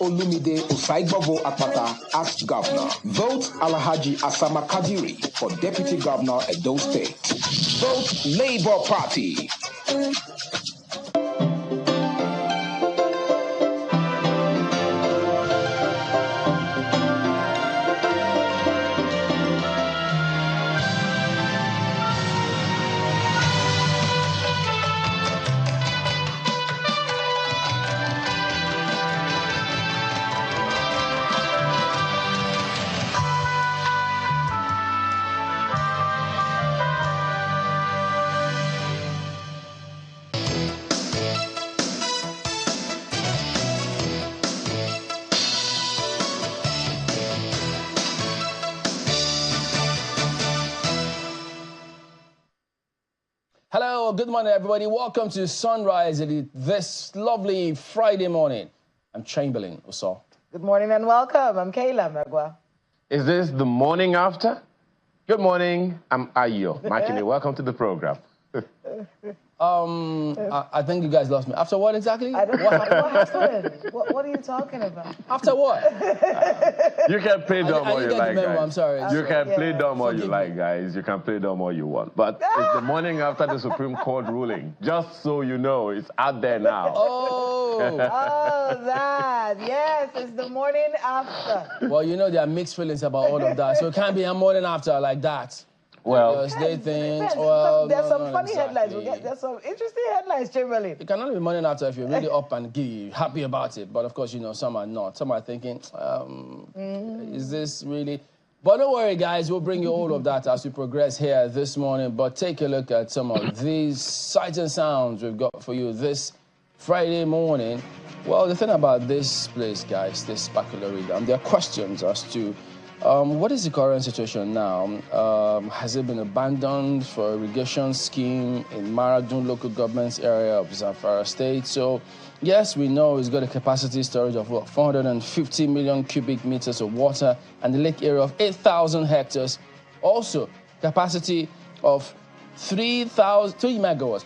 Olumide Osaigbovo Akpata as governor. Vote Alhaji Asama Kadiri for deputy governor Edo State. Vote Labour Party. Hello, good morning, everybody. Welcome to Sunrise this lovely Friday morning. I'm Chamberlain Oso. Good morning and welcome. I'm Kayla Magwa. Is this the morning after? Good morning. I'm Ayo Makini. Welcome to the program. I think you guys lost me. After what exactly? I don't know what happened. What are you talking about? After what? You can play dumb all you like, guys. I'm sorry. You can play dumb all you like, guys. You can play dumb all you want. But it's the morning after the Supreme Court ruling. Just so you know, it's out there now. Oh. Oh, that. Yes, it's the morning after. Well, you know, there are mixed feelings about all of that. So it can't be a morning after like that. Well, they think, there's some funny headlines. There's some interesting headlines, Chamberlain. It cannot be morning after if you're really up and happy about it. But of course, you know, some are not. Some are thinking, is this really? But don't worry, guys. We'll bring you all of that as we progress here this morning. But take a look at some of these sights and sounds we've got for you this Friday morning. Well, the thing about this place, guys, this Baccalaureate Dam, there are questions as to what is the current situation now? Has it been abandoned for irrigation scheme in Maradun local government's area of Zamfara State? So, yes, we know it's got a capacity storage of 450 million cubic meters of water and the lake area of 8,000 hectares. Also, capacity of 3 megawatts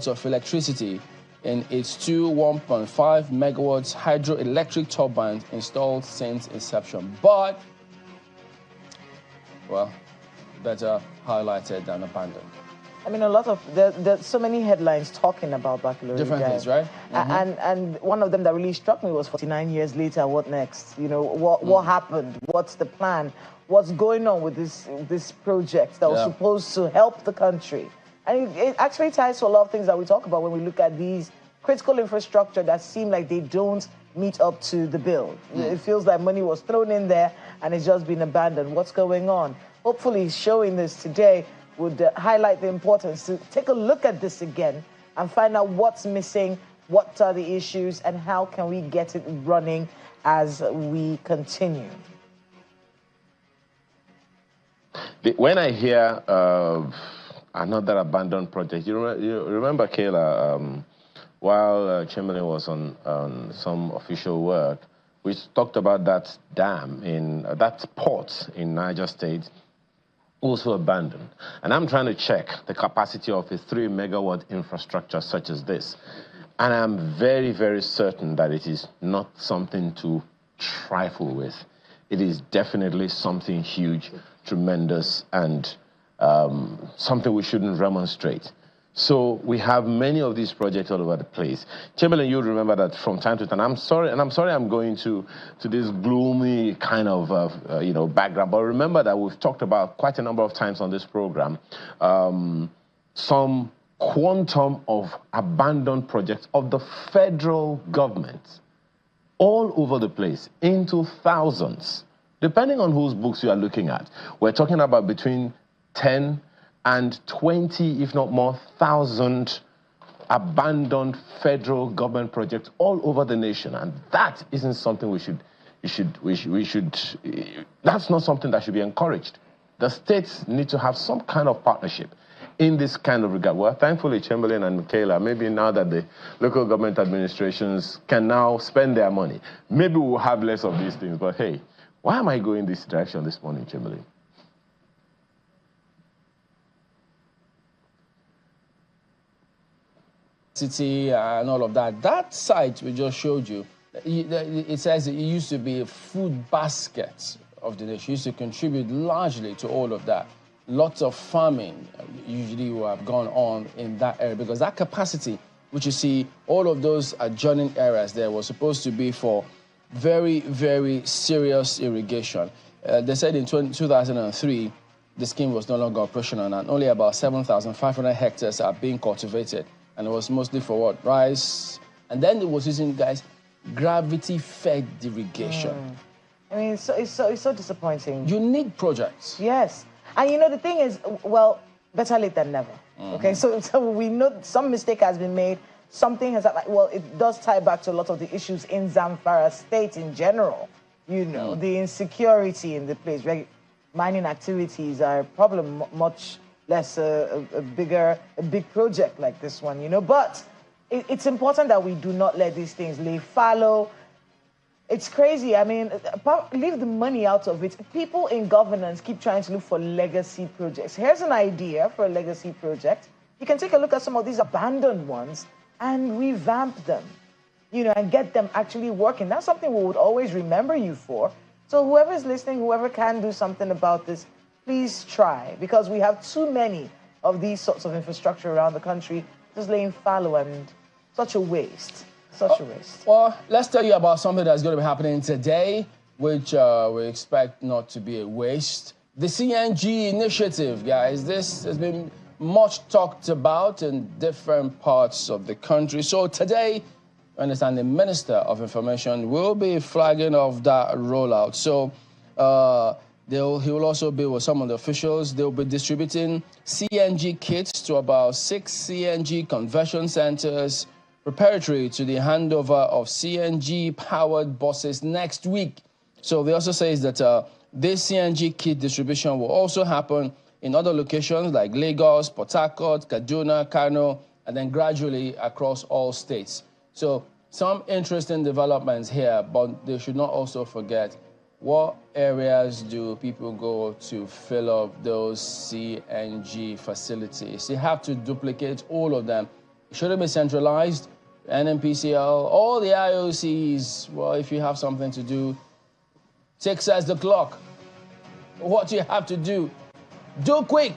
of electricity in its two 1.5 megawatts hydroelectric turbines installed since inception. But, well, better highlighted than abandoned. I mean, a lot of, there's so many headlines talking about Baccalaureate. Different things, right? And one of them that really struck me was 49 years later, what next? You know, what happened? What's the plan? What's going on with this project that was supposed to help the country? And it actually ties to a lot of things that we talk about when we look at these critical infrastructure that seem like they don't meet up to the bill. It feels like money was thrown in there and it's just been abandoned. What's going on? Hopefully showing this today would highlight the importance to take a look at this again and find out what's missing, what are the issues, and how can we get it running as we continue. When I hear of another abandoned project, you remember, Kayla, while Chamberlain was on some official work, we talked about that dam that port in Niger State, also abandoned. And I'm trying to check the capacity of a 3 megawatt infrastructure such as this. And I'm very, very certain that it is not something to trifle with. It is definitely something huge, tremendous, and something we shouldn't remonstrate. So we have many of these projects all over the place. Chamberlain, you remember that from time to time. I'm sorry I'm going to this gloomy kind of background, but remember that we've talked about quite a number of times on this program some quantum of abandoned projects of the federal government all over the place, into thousands, depending on whose books you are looking at. We're talking about between 10 and 20, if not more, thousand abandoned federal government projects all over the nation. And that isn't something that's not something that should be encouraged. The states need to have some kind of partnership in this kind of regard. Well, thankfully, Chamberlain and Michaela, maybe now that the local government administrations can now spend their money, maybe we'll have less of these things. But hey, why am I going this direction this morning, Chamberlain? City and all of that. That site we just showed you, it says it used to be a food basket of the nation. It used to contribute largely to all of that. Lots of farming usually will have gone on in that area because that capacity, which you see, all of those adjoining areas there was supposed to be for very, very serious irrigation. They said in 2003, the scheme was no longer operational and only about 7,500 hectares are being cultivated. And it was mostly for what? Rice. And then it was using, guys, gravity-fed irrigation. I mean, it's so disappointing. Unique projects. Yes. And you know, the thing is, well, better late than never. Okay, so we know some mistake has been made. Something has, well, it does tie back to a lot of the issues in Zamfara state in general. You know, the insecurity in the place. Mining activities are a problem, much less a big project like this one, you know. But it's important that we do not let these things lay fallow. It's crazy. I mean, leave the money out of it. People in governance keep trying to look for legacy projects. Here's an idea for a legacy project. You can take a look at some of these abandoned ones and revamp them, you know, and get them actually working. That's something we would always remember you for. So whoever's listening, whoever can do something about this, please try, because we have too many of these sorts of infrastructure around the country just laying fallow, and such a waste. Such a waste. Well, let's tell you about something that's going to be happening today, which we expect not to be a waste. The CNG initiative, guys. This has been much talked about in different parts of the country. So today, I understand the Minister of Information will be flagging off that rollout. So he will also be with some of the officials. They'll be distributing CNG kits to about 6 CNG conversion centers, preparatory to the handover of CNG-powered buses next week. So they also say that this CNG kit distribution will also happen in other locations like Lagos, Port Harcourt, Kaduna, Kano, and then gradually across all states. So some interesting developments here, but they should not also forget, what areas do people go to fill up those CNG facilities? You have to duplicate all of them. It shouldn't be centralized. NNPCL, all the IOCs, well, if you have something to do, 6 says the clock. What do you have to do? Do quick.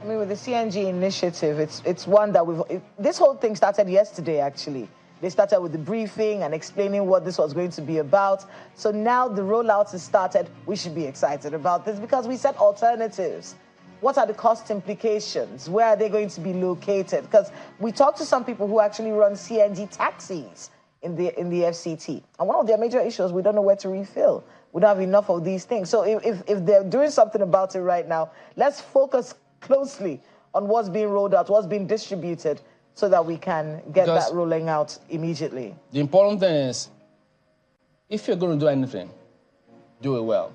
I mean, with the CNG initiative, it's one that this whole thing started yesterday, actually. They started with the briefing and explaining what this was going to be about. So now the rollout has started. We should be excited about this because we said alternatives. What are the cost implications? Where are they going to be located? Because we talked to some people who actually run CNG taxis in the FCT. And one of their major issues, we don't know where to refill. We don't have enough of these things. So if they're doing something about it right now, let's focus closely on what's being rolled out, what's being distributed, so that we can get that rolling out immediately. The important thing is, if you're going to do anything, do it well.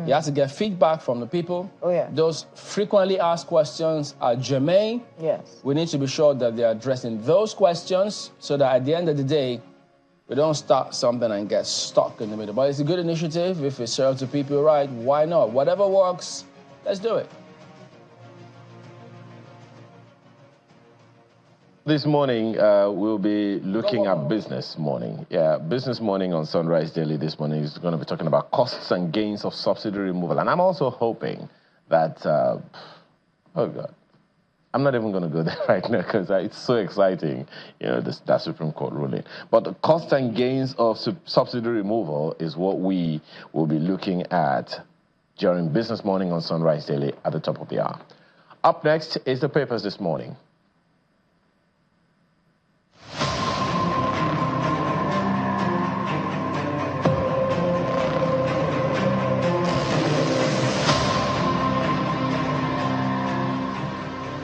You have to get feedback from the people. Oh, yeah. Those frequently asked questions are germane. Yes. We need to be sure that they're addressing those questions so that at the end of the day, we don't start something and get stuck in the middle. But it's a good initiative. If it serves the people right, why not? Whatever works, let's do it. This morning, we'll be looking at Business Morning. Yeah, Business Morning on Sunrise Daily this morning is going to be talking about costs and gains of subsidy removal. And I'm also hoping that, oh God, I'm not even going to go there right now because it's so exciting, you know, that Supreme Court ruling. But the costs and gains of subsidy removal is what we will be looking at during Business Morning on Sunrise Daily at the top of the hour. Up next is the papers this morning.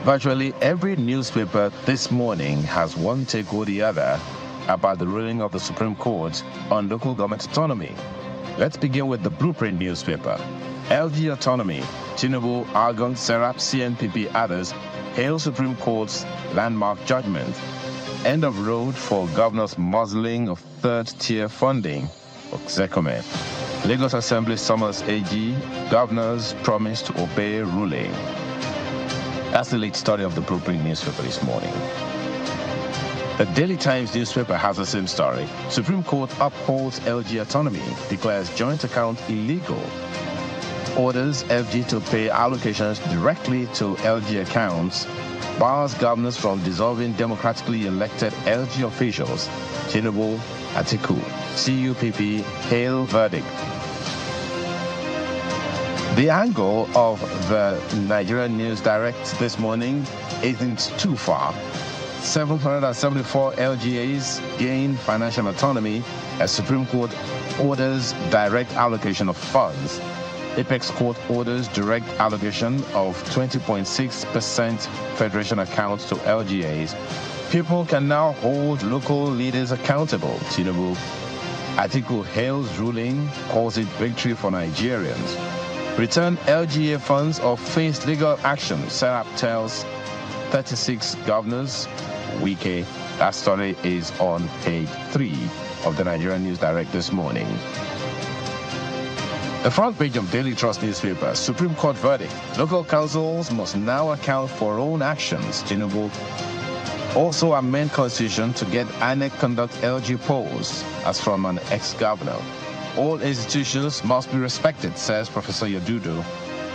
Virtually every newspaper this morning has one take or the other about the ruling of the Supreme Court on local government autonomy. Let's begin with the Blueprint newspaper. LG Autonomy, Tinubu, Argon, Serap, CNPP, others hail Supreme Court's landmark judgment. End of road for governor's muzzling of third-tier funding for Zekome. Lagos Assembly summons AG, governors promise to obey ruling. That's the lead story of the Blueprint newspaper this morning. The Daily Times newspaper has the same story. Supreme Court upholds LG autonomy, declares joint account illegal. Orders FG to pay allocations directly to LG accounts. Bars governors from dissolving democratically elected LG officials. Tinubu, Atiku, CUPP hail verdict. The angle of the Nigerian News Direct this morning isn't too far. 774 LGAs gain financial autonomy as Supreme Court orders direct allocation of funds. Apex Court orders direct allocation of 20.6% federation accounts to LGAs. People can now hold local leaders accountable. Tinubu. Atiku hails ruling, calls it victory for Nigerians. Return LGA funds or face legal action, Serap tells 36 governors. Wike. That story is on page 3 of the Nigerian News Direct this morning. The front page of Daily Trust newspaper, Supreme Court verdict. Local councils must now account for own actions. Tinubu. Also amend constitution to get INEC conduct LG polls, as from an ex-governor. All institutions must be respected, says Professor Yadudu.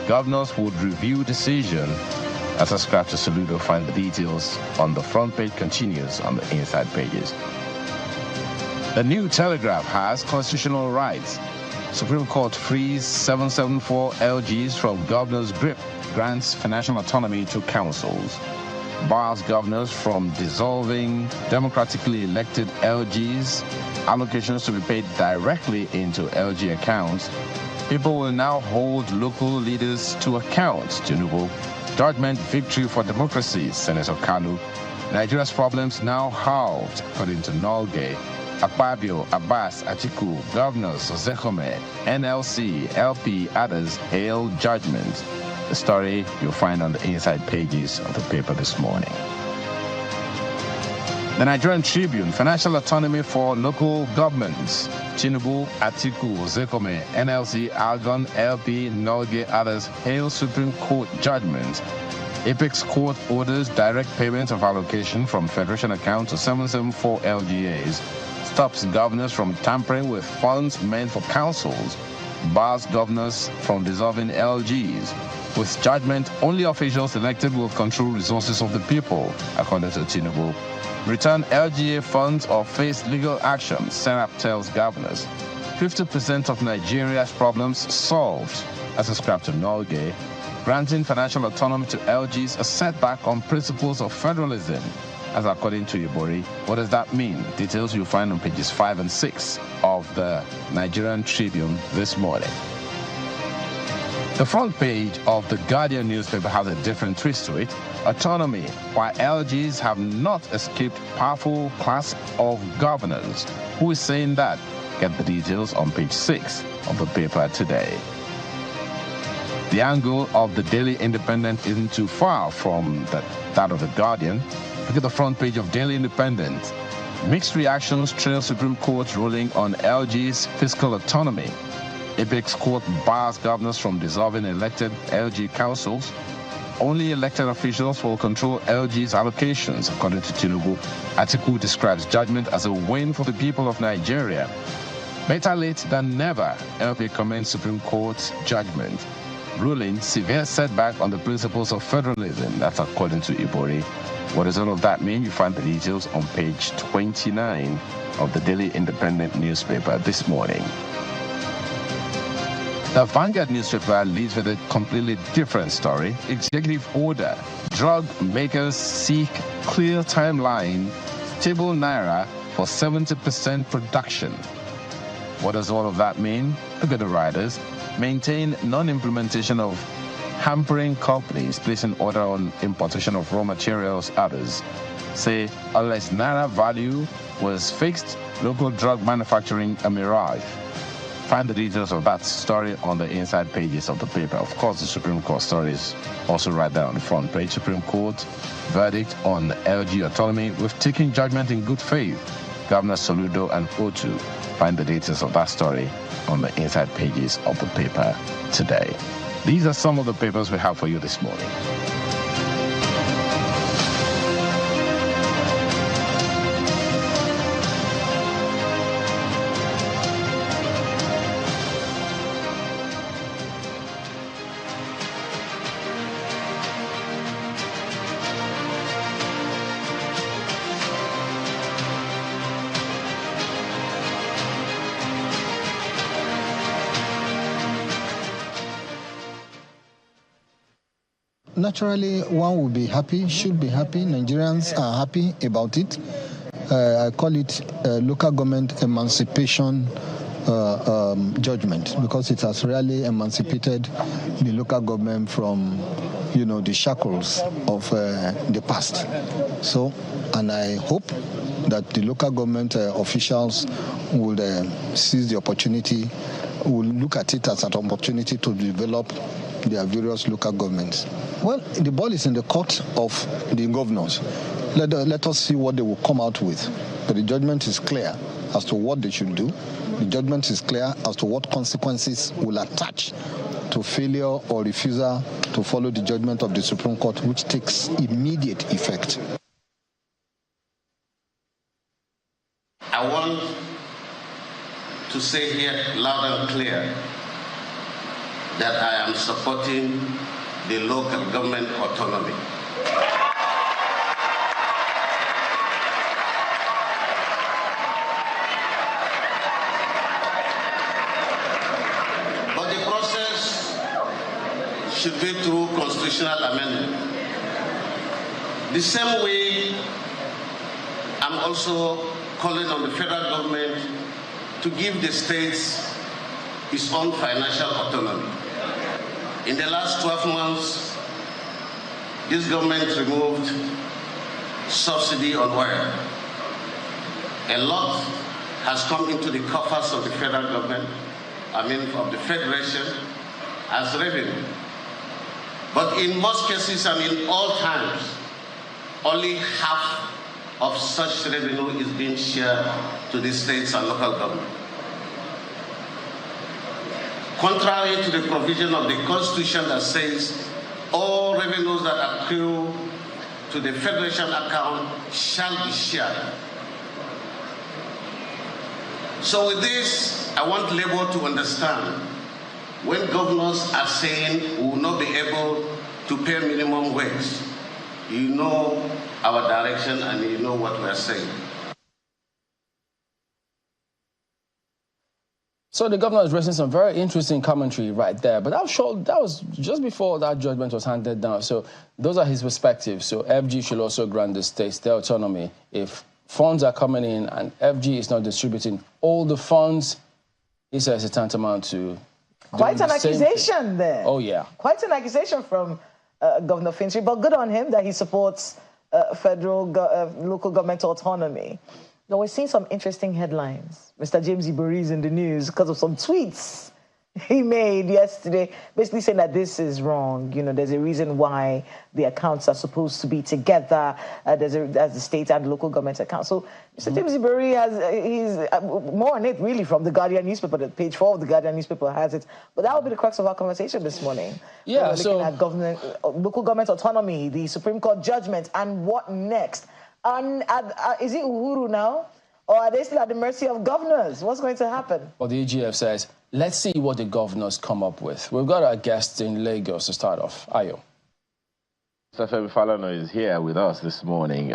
Governors would review decision. As a scratch to Saludo, find the details on the front page, continues on the inside pages. The New Telegraph has constitutional rights. Supreme Court frees 774 LGs from governor's grip, grants financial autonomy to councils. Bars governors from dissolving democratically elected LGs, allocations to be paid directly into LG accounts. People will now hold local leaders to account. Tinubu. Judgment victory for democracy, Senator Kanu. Nigeria's problems now halved, according to Nolge. Akpabio, Abbas, Atiku, governors, Zekome, NLC, LP, others hail judgment. The story you'll find on the inside pages of the paper this morning. The Nigerian Tribune, financial autonomy for local governments. Tinubu, Atiku, Zekome, NLC, Algon, LP, Nolge, others hail Supreme Court judgment. Apex Court orders direct payment of allocation from Federation account to 774 LGAs. Stops governors from tampering with funds meant for councils. Bars governors from dissolving LGs. With judgment, only officials elected will control resources of the people, according to Tinubu. Return LGA funds or face legal action, Serap tells governors. 50% of Nigeria's problems solved, as ascribed to Nolge. Granting financial autonomy to LGs a setback on principles of federalism, as according to Ibori. What does that mean? Details you'll find on pages 5 and 6 of the Nigerian Tribune this morning. The front page of the Guardian newspaper has a different twist to it. Autonomy, why LGs have not escaped powerful class of governors. Who is saying that? Get the details on page 6 of the paper today. The angle of the Daily Independent isn't too far from that of the Guardian. Look at the front page of Daily Independent. Mixed reactions trail Supreme Court ruling on LG's fiscal autonomy. Apex Court bars governors from dissolving elected LG councils. Only elected officials will control LG's allocations, according to Tinubu. Atiku describes judgment as a win for the people of Nigeria. Better late than never, LP commends Supreme Court's judgment. Ruling severe setback on the principles of federalism. That's according to Ibori. What does all of that mean? You find the details on page 29 of the Daily Independent newspaper this morning. The Vanguard newspaper leads with a completely different story. Executive order. Drug makers seek clear timeline. Stable Naira for 70% production. What does all of that mean? Look at the riders. Maintain non-implementation of hampering companies placing order on importation of raw materials. Others say unless Naira value was fixed, local drug manufacturing a mirage. Find the details of that story on the inside pages of the paper. Of course, the Supreme Court story is also right there on the front page. Supreme Court verdict on LG autonomy with taking judgment in good faith. Governor Soludo and Otu. Find the details of that story on the inside pages of the paper today. These are some of the papers we have for you this morning. naturally, one will be happy, should be happy. Nigerians are happy about it. I call it local government emancipation judgment, because it has really emancipated the local government from, the shackles of the past. So, and I hope that the local government officials will seize the opportunity, will look at it as an opportunity to develop their various local governments. Well, the ball is in the court of the governors. Let us see what they will come out with. But the judgment is clear as to what they should do. The judgment is clear as to what consequences will attach to failure or refusal to follow the judgment of the Supreme Court, which takes immediate effect. I want to say here loud and clear that I am supporting the local government autonomy. But the process should be through constitutional amendment. The same way, I'm also calling on the federal government to give the states its own financial autonomy. In the last 12 months, this government removed subsidy on oil. A lot has come into the coffers of the federal government, of the Federation, as revenue. But in most cases and in all times, only half of such revenue is being shared to the states and local government. Contrary to the provision of the Constitution that says all revenues that accrue to the Federation account shall be shared. So with this, I want Labour to understand, when governors are saying we will not be able to pay minimum wage, you know our direction and you know what we are saying. So the governor is raising some very interesting commentary right there, but I'm sure that was just before that judgment was handed down. So those are his perspectives. So FG should also grant the states their autonomy. If funds are coming in and FG is not distributing all the funds, he says it's tantamount to quite an accusation there. Oh, yeah. Quite an accusation from Governor Finchley, but good on him that he supports federal local government autonomy. Now, we're seeing some interesting headlines. Mr. James Ibori is in the news because of some tweets he made yesterday, basically saying that this is wrong. There's a reason why the accounts are supposed to be together. There's the state and local government accounts. So Mr. James Ibori he's more on it really from the Guardian newspaper. The page 4 of the Guardian newspaper has it. But that will be the crux of our conversation this morning. Yeah, we're looking at local government autonomy, the Supreme Court judgment, and what next. And is it Uhuru now? Or are they still at the mercy of governors? What's going to happen? Well, the EGF says, let's see what the governors come up with. We've got our guests in Lagos to start off. Ayo. Femi Falana is here with us this morning,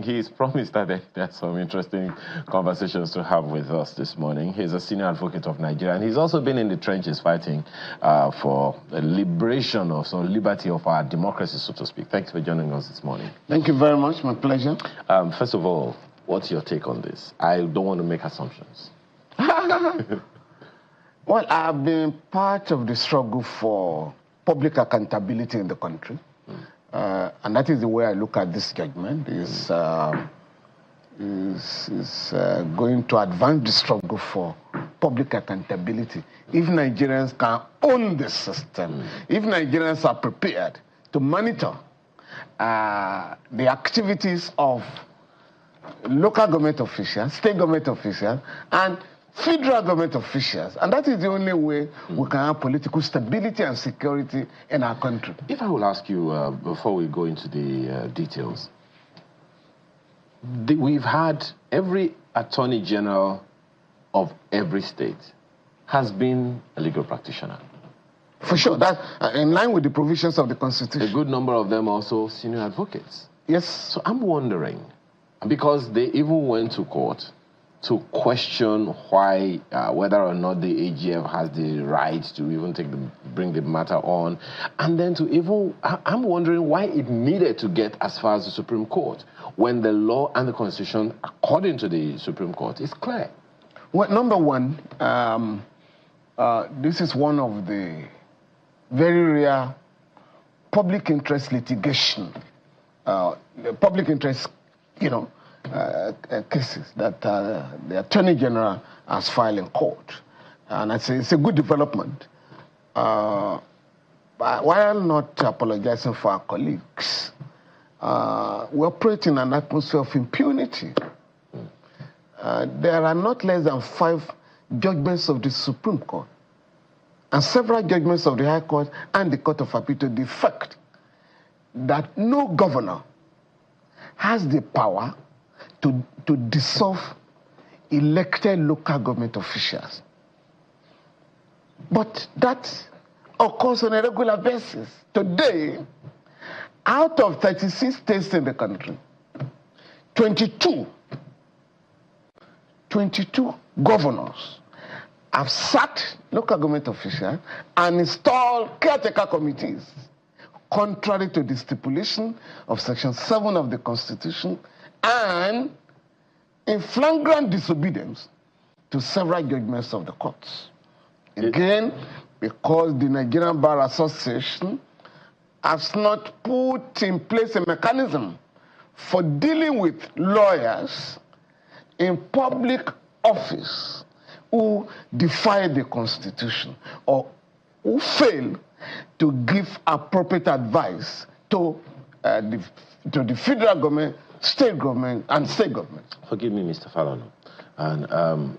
he's promised that there's some interesting conversations to have with us this morning. He's a senior advocate of Nigeria, and he's also been in the trenches fighting for the liberation of some liberty of our democracy, so to speak. Thanks for joining us this morning. Thank you very much. My pleasure. First of all, what's your take on this? I don't want to make assumptions. Well, I've been part of the struggle for public accountability in the country. And that is the way I look at this judgment, is going to advance the struggle for public accountability. If Nigerians can own the system, if Nigerians are prepared to monitor the activities of local government officials, state government officials, and federal government officials, and that is the only way we can have political stability and security in our country. If I will ask you, before we go into the details, we've had every attorney general of every state has been a legal practitioner. For sure, that's in line with the provisions of the Constitution. A good number of them also senior advocates. Yes. So I'm wondering, because they even went to court to question why, whether or not the AGF has the right to even bring the matter on, and then to even, I'm wondering why it needed to get as far as the Supreme Court when the law and the Constitution, according to the Supreme Court, is clear. Well, number one, this is one of the very rare public interest litigation, the public interest, cases that the Attorney General has filed in court. And I say it's a good development. But while not apologizing for our colleagues, we operate in an atmosphere of impunity. There are not less than 5 judgments of the Supreme Court and several judgments of the High Court and the Court of Appeal to the effect that no governor has the power to dissolve elected local government officials. But that occurs on a regular basis. Today, out of 36 states in the country, 22 governors have sacked local government officials and installed caretaker committees, contrary to the stipulation of Section 7 of the Constitution and in flagrant disobedience to several judgments of the courts. Again, because the Nigerian Bar Association has not put in place a mechanism for dealing with lawyers in public office who defy the Constitution or who fail to give appropriate advice to the federal government, state government, and state government. Forgive me, Mr. Falano. And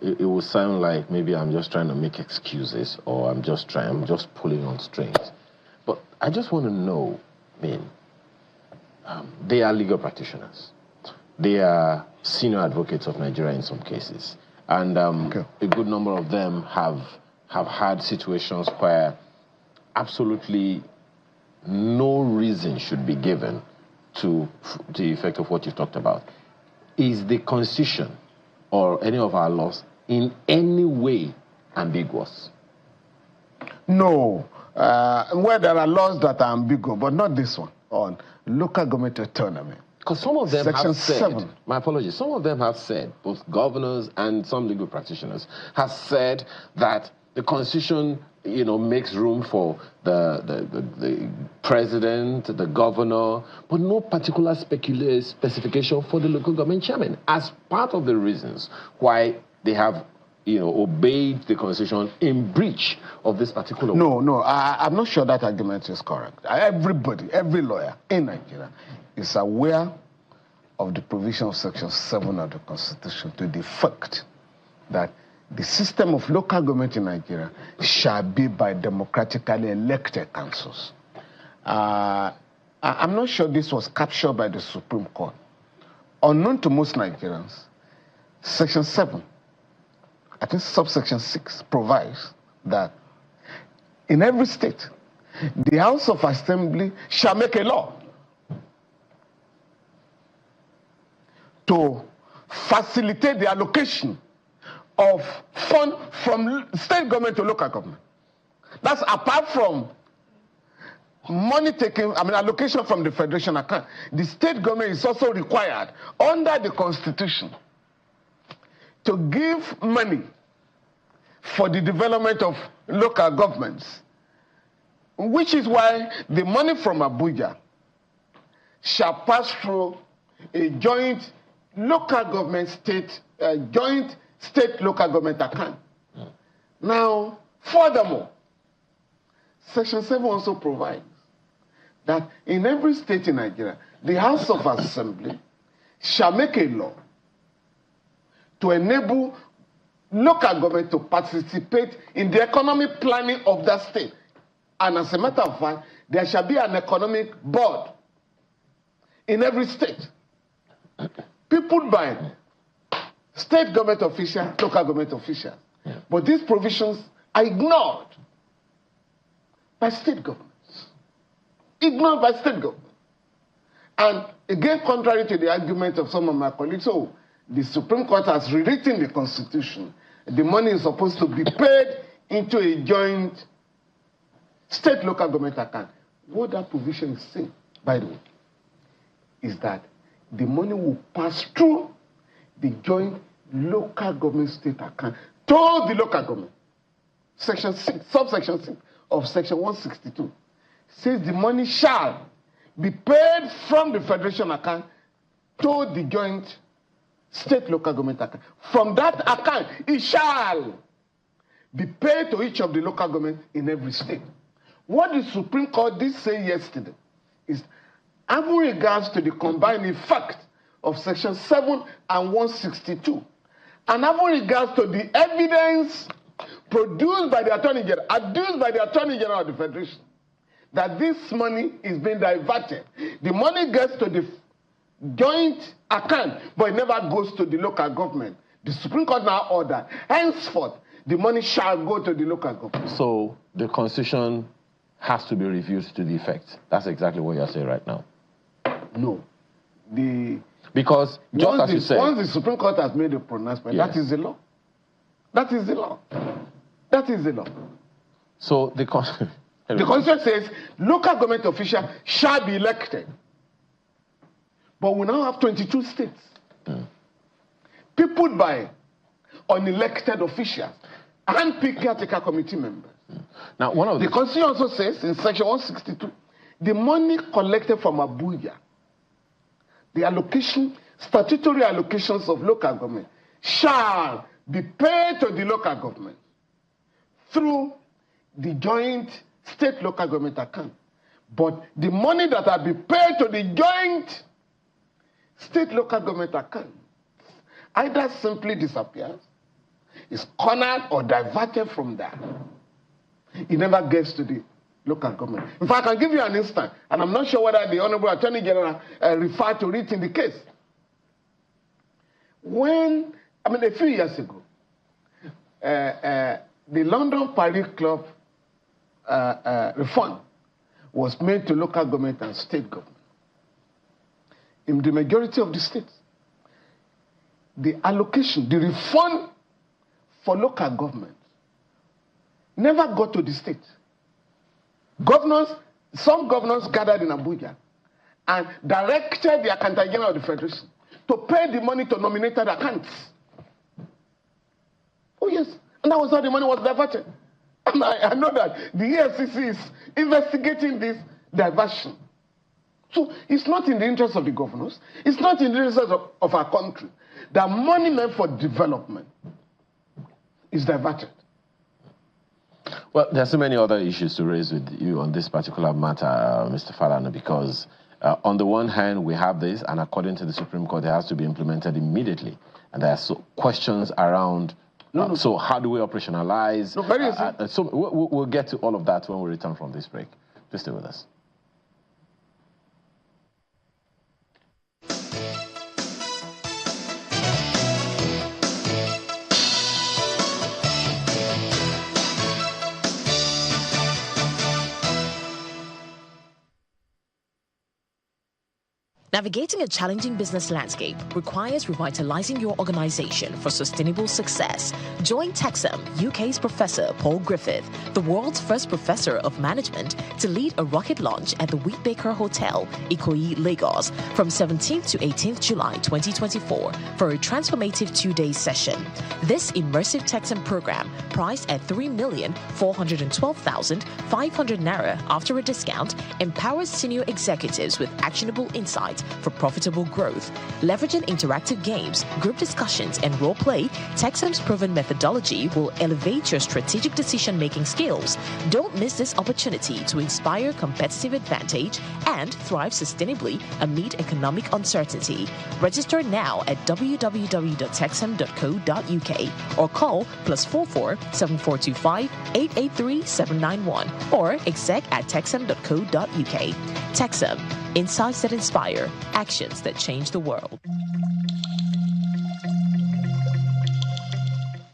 it will sound like maybe I'm just trying to make excuses or I'm just pulling on strings. But I just want to know, they are legal practitioners. They are senior advocates of Nigeria in some cases. And a good number of them have had situations where absolutely no reason should be given to the effect of what you've talked about. Is the Constitution or any of our laws in any way ambiguous? No. Well, there are laws that are ambiguous, but not this one on local government autonomy. Because some of them Section have said, 7. My apologies, some of them have said, both governors and some legal practitioners, have said that the Constitution, makes room for the president, the governor, but no particular specification for the local government chairman as part of the reasons why they have, obeyed the Constitution in breach of this particular No, I'm not sure that argument is correct. Everybody, every lawyer in Nigeria is aware of the provision of Section 7 of the Constitution to the effect that the system of local government in Nigeria shall be by democratically elected councils. I'm not sure this was captured by the Supreme Court. Unknown to most Nigerians, Section 7, I think subsection 6, provides that in every state, the House of Assembly shall make a law to facilitate the allocation of funds from state government to local government. That's apart from money allocation from the federation account. The state government is also required under the Constitution to give money for the development of local governments, which is why the money from Abuja shall pass through a joint local government joint state local government account. Now, furthermore, Section 7 also provides that in every state in Nigeria, the House of Assembly shall make a law to enable local government to participate in the economic planning of that state. And as a matter of fact, there shall be an economic board in every state, people by state government officials, local government officials. Yeah. But these provisions are ignored by state governments. Ignored by state governments. And again, contrary to the argument of some of my colleagues, the Supreme Court has rewritten the Constitution. The money is supposed to be paid into a joint state local government account. What that provision is saying, by the way, is that the money will pass through the joint local government state account to the local government. Section 6, subsection 6 of section 162 says the money shall be paid from the federation account to the joint state local government account. From that account, it shall be paid to each of the local government in every state. What the Supreme Court did say yesterday is, having regards to the combined effect of section 7 and 162, and having regards to the evidence produced by the Attorney General, adduced by the Attorney General of the Federation, that this money is being diverted. The money gets to the joint account, but it never goes to the local government. The Supreme Court now ordered, henceforth, the money shall go to the local government. So the Constitution has to be reviewed to the effect. That's exactly what you're saying right now. No. Because just as you said, once the Supreme Court has made a pronouncement, yes, that is the law. That is the law. That is the law. So the Constitution says local government officials shall be elected. But we now have 22 states. Peopled by unelected officials and caretaker committee members. Now, the Constitution also says in section 162, the money collected from Abuja, the allocation, statutory allocations of local government, shall be paid to the local government through the joint state local government account. But the money that will be paid to the joint state local government account either simply disappears, is cornered or diverted from that. It never gets to the local government. In fact, I can give you an instance, and I'm not sure whether the Honorable Attorney General referred to it in the case. A few years ago, the London Paris Club refund was made to local government and state government. In the majority of the states, the allocation, the refund for local government never got to the state. Some governors gathered in Abuja and directed the Accountant General of the Federation to pay the money to nominated accounts. Oh yes, and that was how the money was diverted. And I know that the EFCC is investigating this diversion. So it's not in the interest of the governors, it's not in the interest of our country that money meant for development is diverted. Well, there are so many other issues to raise with you on this particular matter, Mr. Falana, because on the one hand, we have this, and according to the Supreme Court, it has to be implemented immediately. And there are questions around, so how do we operationalize? So we'll get to all of that when we return from this break. Please stay with us. Navigating a challenging business landscape requires revitalizing your organization for sustainable success. Join Texam, UK's Professor Paul Griffith, the world's first professor of management, to lead a rocket launch at the Wheatbaker Hotel, Ikoyi, Lagos, from 17th to 18th July 2024 for a transformative 2-day session. This immersive Texam program, priced at 3,412,500 Naira after a discount, empowers senior executives with actionable insights for profitable growth. Leveraging interactive games, group discussions, and role play, Texam's proven methodology will elevate your strategic decision-making skills. Don't miss this opportunity to inspire competitive advantage and thrive sustainably amid economic uncertainty. Register now at www.texam.co.uk or call +44 7425 883 791 or exec@texam.co.uk. Texam. Insights that inspire, actions that change the world.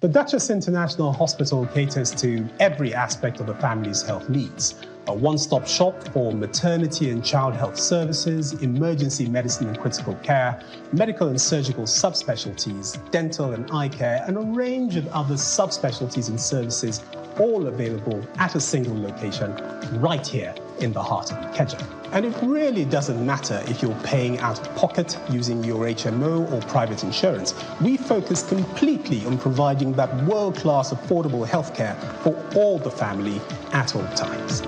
The Duchess International Hospital caters to every aspect of a family's health needs, a one-stop shop for maternity and child health services, emergency medicine and critical care, medical and surgical subspecialties, dental and eye care, and a range of other subspecialties and services, all available at a single location right here in the heart of Ikeja. And it really doesn't matter if you're paying out of pocket using your HMO or private insurance. We focus completely on providing that world-class affordable healthcare for all the family at all times.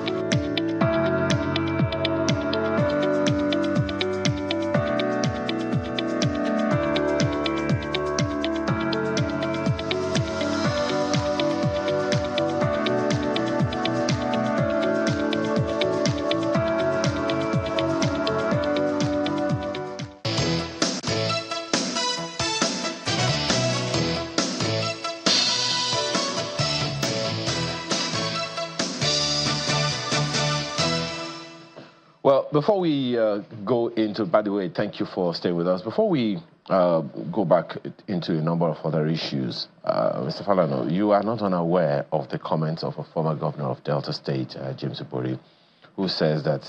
Well, before we go into, by the way, thank you for staying with us. Before we go back into a number of other issues, Mr. Falano, you are not unaware of the comments of a former governor of Delta State, James Ibori, who says that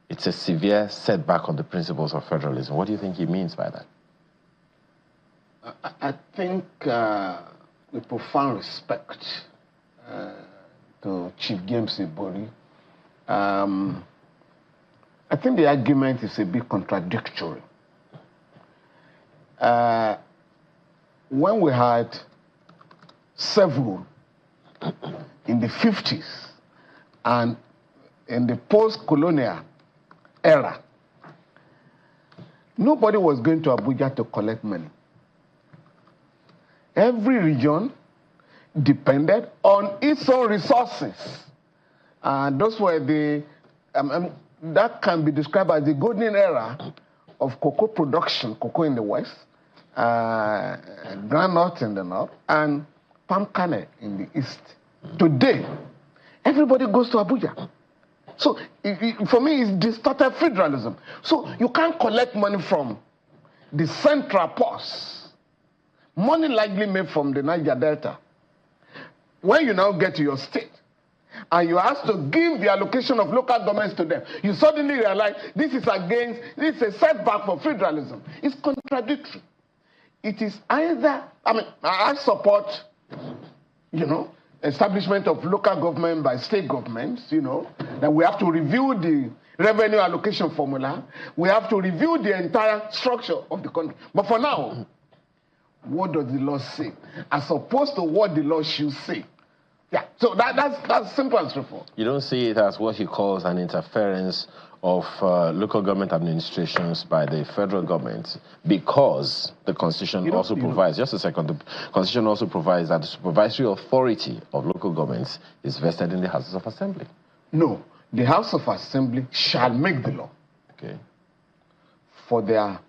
it's a severe setback on the principles of federalism. What do you think he means by that? I think with profound respect to Chief James Ibori, I think the argument is a bit contradictory. When we had several in the 50s and in the post-colonial era, nobody was going to Abuja to collect money. Every region depended on its own resources. Those were the that can be described as the golden era of cocoa production, cocoa in the west, groundnut in the north, and palm kernel in the east. Today, everybody goes to Abuja. So for me, it's distorted federalism. So you can't collect money from the central purse, money likely made from the Niger Delta. When you now get to your state, and you ask to give the allocation of local governments to them, you suddenly realize this is a setback for federalism. It's contradictory. It is either, I support, establishment of local government by state governments, that we have to review the revenue allocation formula. We have to review the entire structure of the country. But for now, what does the law say? As opposed to what the law should say. Yeah, so that's simple and straightforward. You don't see it as what he calls an interference of local government administrations by the federal government, because the Constitution also provides, just a second, the Constitution also provides that the supervisory authority of local governments is vested in the Houses of Assembly. No, the House of Assembly shall make the law. Okay. For their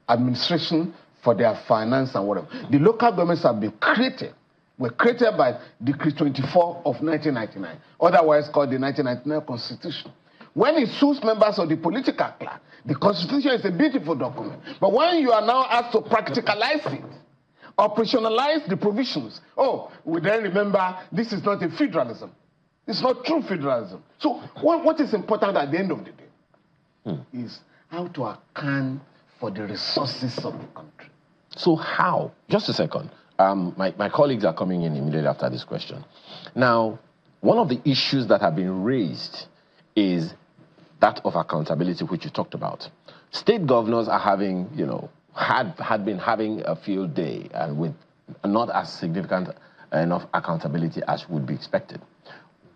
administration, for their finance and whatever. The local governments have been were created by Decree 24 of 1999, otherwise called the 1999 Constitution. When it suits members of the political class, the Constitution is a beautiful document. But when you are now asked to practicalize it, operationalize the provisions, we then remember this is not a federalism. It's not true federalism. So what is important at the end of the day is how to account for the resources of the country. So how? Just a second. My colleagues are coming in immediately after this question. Now, one of the issues that have been raised is that of accountability, which you talked about. State governors are having, had been having a field day and with not as significant enough accountability as would be expected.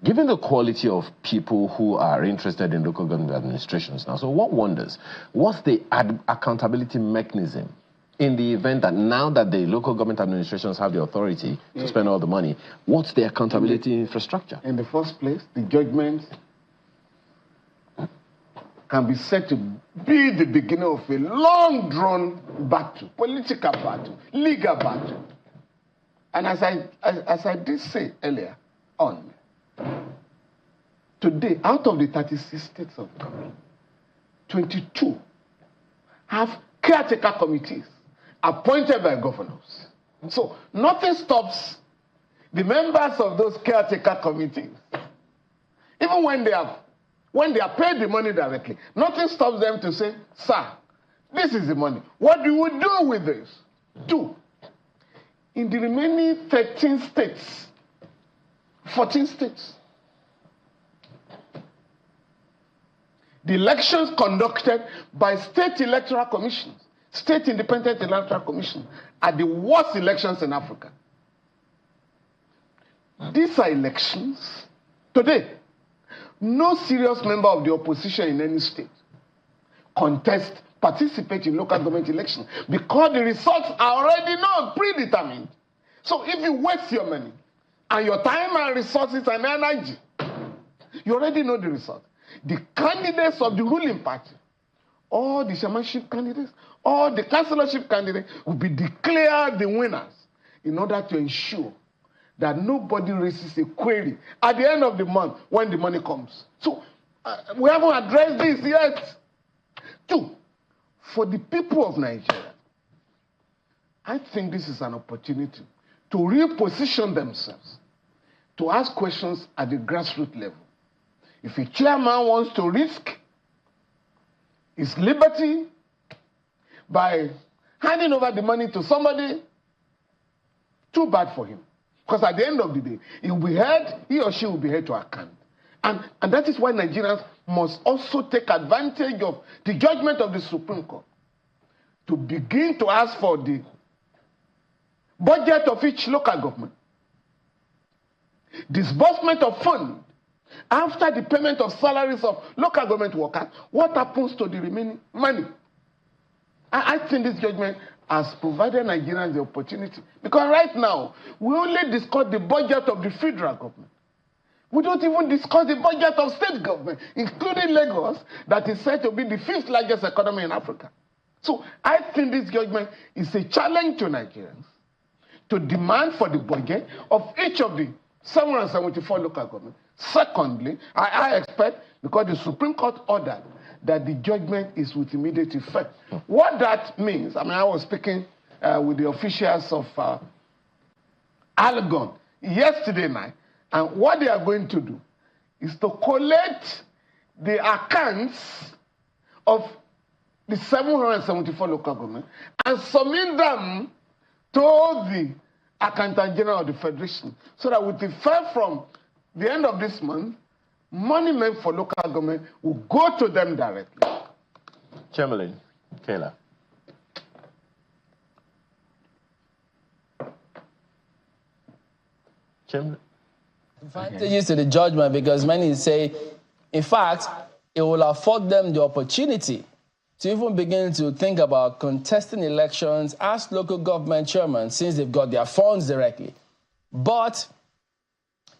Given the quality of people who are interested in local government administrations now, so what wonders? What's the accountability mechanism in the event that now that the local government administrations have the authority to spend all the money, what's the accountability infrastructure? In the first place, the judgment can be said to be the beginning of a long-drawn battle, political battle, legal battle. And as I did say earlier on, today, out of the 36 states of the country, 22 have caretaker committees appointed by governors. So nothing stops the members of those caretaker committees Even when they are paid the money directly, nothing stops them to say, sir, this is the money. What do we do with this? 2, in the remaining 13 states, 14 states, the elections conducted by state electoral commissions, state independent electoral commission, are the worst elections in Africa. These are elections. Today, no serious member of the opposition in any state participate in local government elections because the results are already known, predetermined. So if you waste your money and your time and resources and energy, you already know the result. The candidates of the ruling party, all the chairmanship candidates, all the councillorship candidates will be declared the winners in order to ensure that nobody raises a query at the end of the month when the money comes. So we haven't addressed this yet. 2, for the people of Nigeria, I think this is an opportunity to reposition themselves, to ask questions at the grassroots level. If a chairman wants to risk his liberty by handing over the money to somebody, too bad for him. Because at the end of the day, he or she will be held to account. And that is why Nigerians must also take advantage of the judgment of the Supreme Court to begin to ask for the budget of each local government, disbursement of funds, after the payment of salaries of local government workers, what happens to the remaining money? I think this judgment has provided Nigerians the opportunity. Because right now, we only discuss the budget of the federal government. We don't even discuss the budget of state government, including Lagos, that is said to be the 5th largest economy in Africa. So I think this judgment is a challenge to Nigerians to demand for the budget of each of the 774 local governments. Secondly, I expect, because the Supreme Court ordered that the judgment is with immediate effect. What that means, I was speaking with the officials of Algon yesterday night, and what they are going to do is to collect the accounts of the 774 local governments and submit them to the Accountant General of the Federation, so that with effect from the end of this month, money meant for local government will go to them directly. Chairman, Kayla. Chairman. Advantages to the judgment, because many say, in fact, it will afford them the opportunity to even begin to think about contesting elections as local government chairmen, since they've got their funds directly. But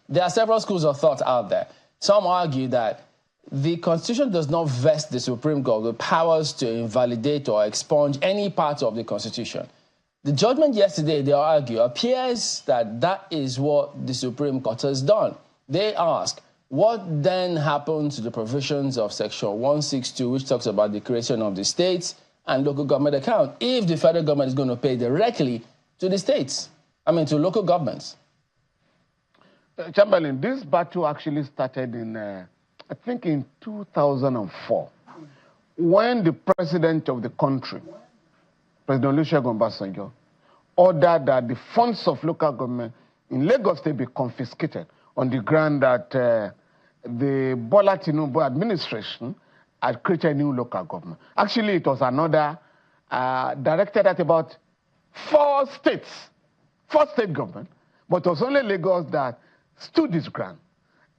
there are several schools of thought out there. Some argue that the Constitution does not vest the Supreme Court with powers to invalidate or expunge any part of the Constitution. The judgment yesterday, they argue, appears that that is what the Supreme Court has done. They ask, what then happened to the provisions of Section 162, which talks about the creation of the states and local government account, if the federal government is going to pay directly to the states, to local governments? Chamberlain, this battle actually started in, I think in 2004, when the president of the country, President Olusegun Obasanjo, ordered that the funds of local government in Lagos State be confiscated on the ground that the Bola Tinubu administration had created a new local government. Actually, it was another directed at about 4 state governments, but it was only Lagos that stood its ground.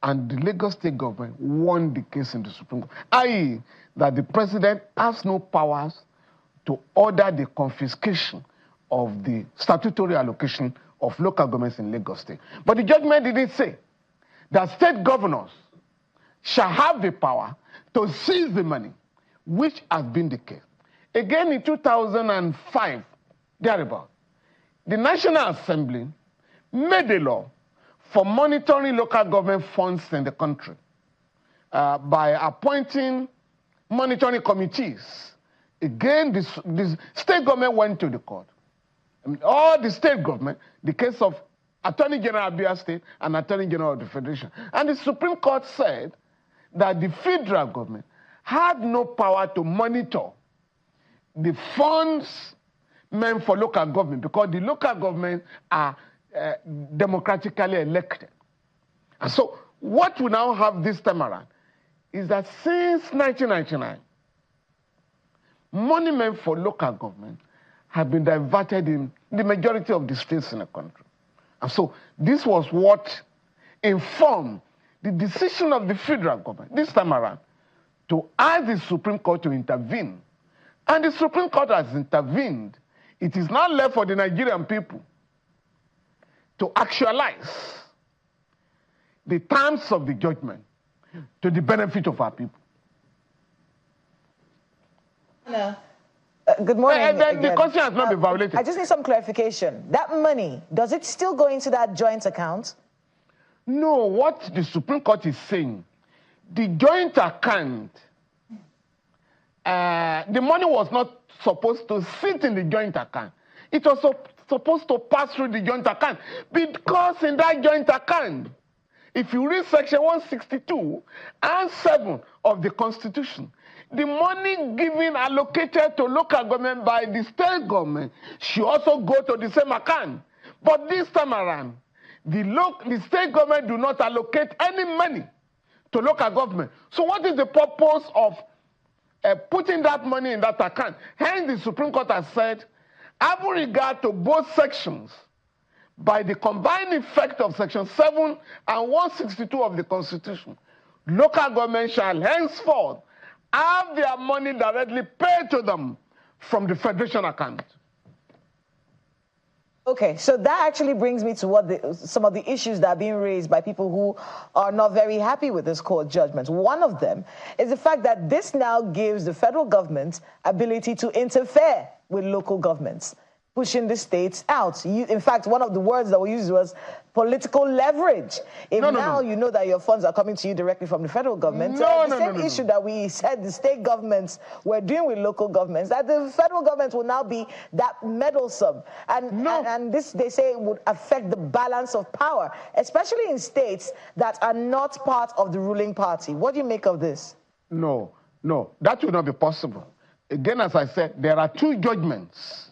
And the Lagos State government won the case in the Supreme Court, i.e., that the president has no powers to order the confiscation of the statutory allocation of local governments in Lagos State. But the judgment didn't say that state governors shall have the power to seize the money, which has been the case. Again, in 2005, thereabout, the National Assembly made a law for monitoring local government funds in the country by appointing monitoring committees. Again, the state government went to the court. All the state government, the case of Attorney General of Abia State and Attorney General of the Federation. And the Supreme Court said that the federal government had no power to monitor the funds meant for local government because the local government are democratically elected. And so what we now have this time around is that since 1999, money meant for local government have been diverted in the majority of the states in the country. And so this was what informed the decision of the federal government this time around to ask the Supreme Court to intervene. And the Supreme Court has intervened. It is now left for the Nigerian people to actualize the terms of the judgment to the benefit of our people. Good morning. And then the Constitution has not been violated. I just need some clarification. That money, does it still go into that joint account? No, what the Supreme Court is saying, the joint account, the money was not supposed to sit in the joint account. It was supposed to pass through the joint account because in that joint account, if you read section 162 and 7 of the Constitution, the money given allocated to local government by the state government should also go to the same account. But this time around, the state government do not allocate any money to local government. So what is the purpose of putting that money in that account? Hence, the Supreme Court has said, having regard to both sections, by the combined effect of section 7 and 162 of the Constitution, local government shall henceforth have their money directly paid to them from the federation account. Okay, so that actually brings me to what some of the issues that are being raised by people who are not very happy with this court judgment. One of them is the fact that this now gives the federal government ability to interfere with local governments, pushing the states out. In fact, one of the words that we used was political leverage. If you know that your funds are coming to you directly from the federal government, the same issue that we said the state governments were doing with local governments, that the federal government will now be that meddlesome. And this, they say, would affect the balance of power, especially in states that are not part of the ruling party. What do you make of this? No, that will not be possible. Again, as I said, there are two judgments.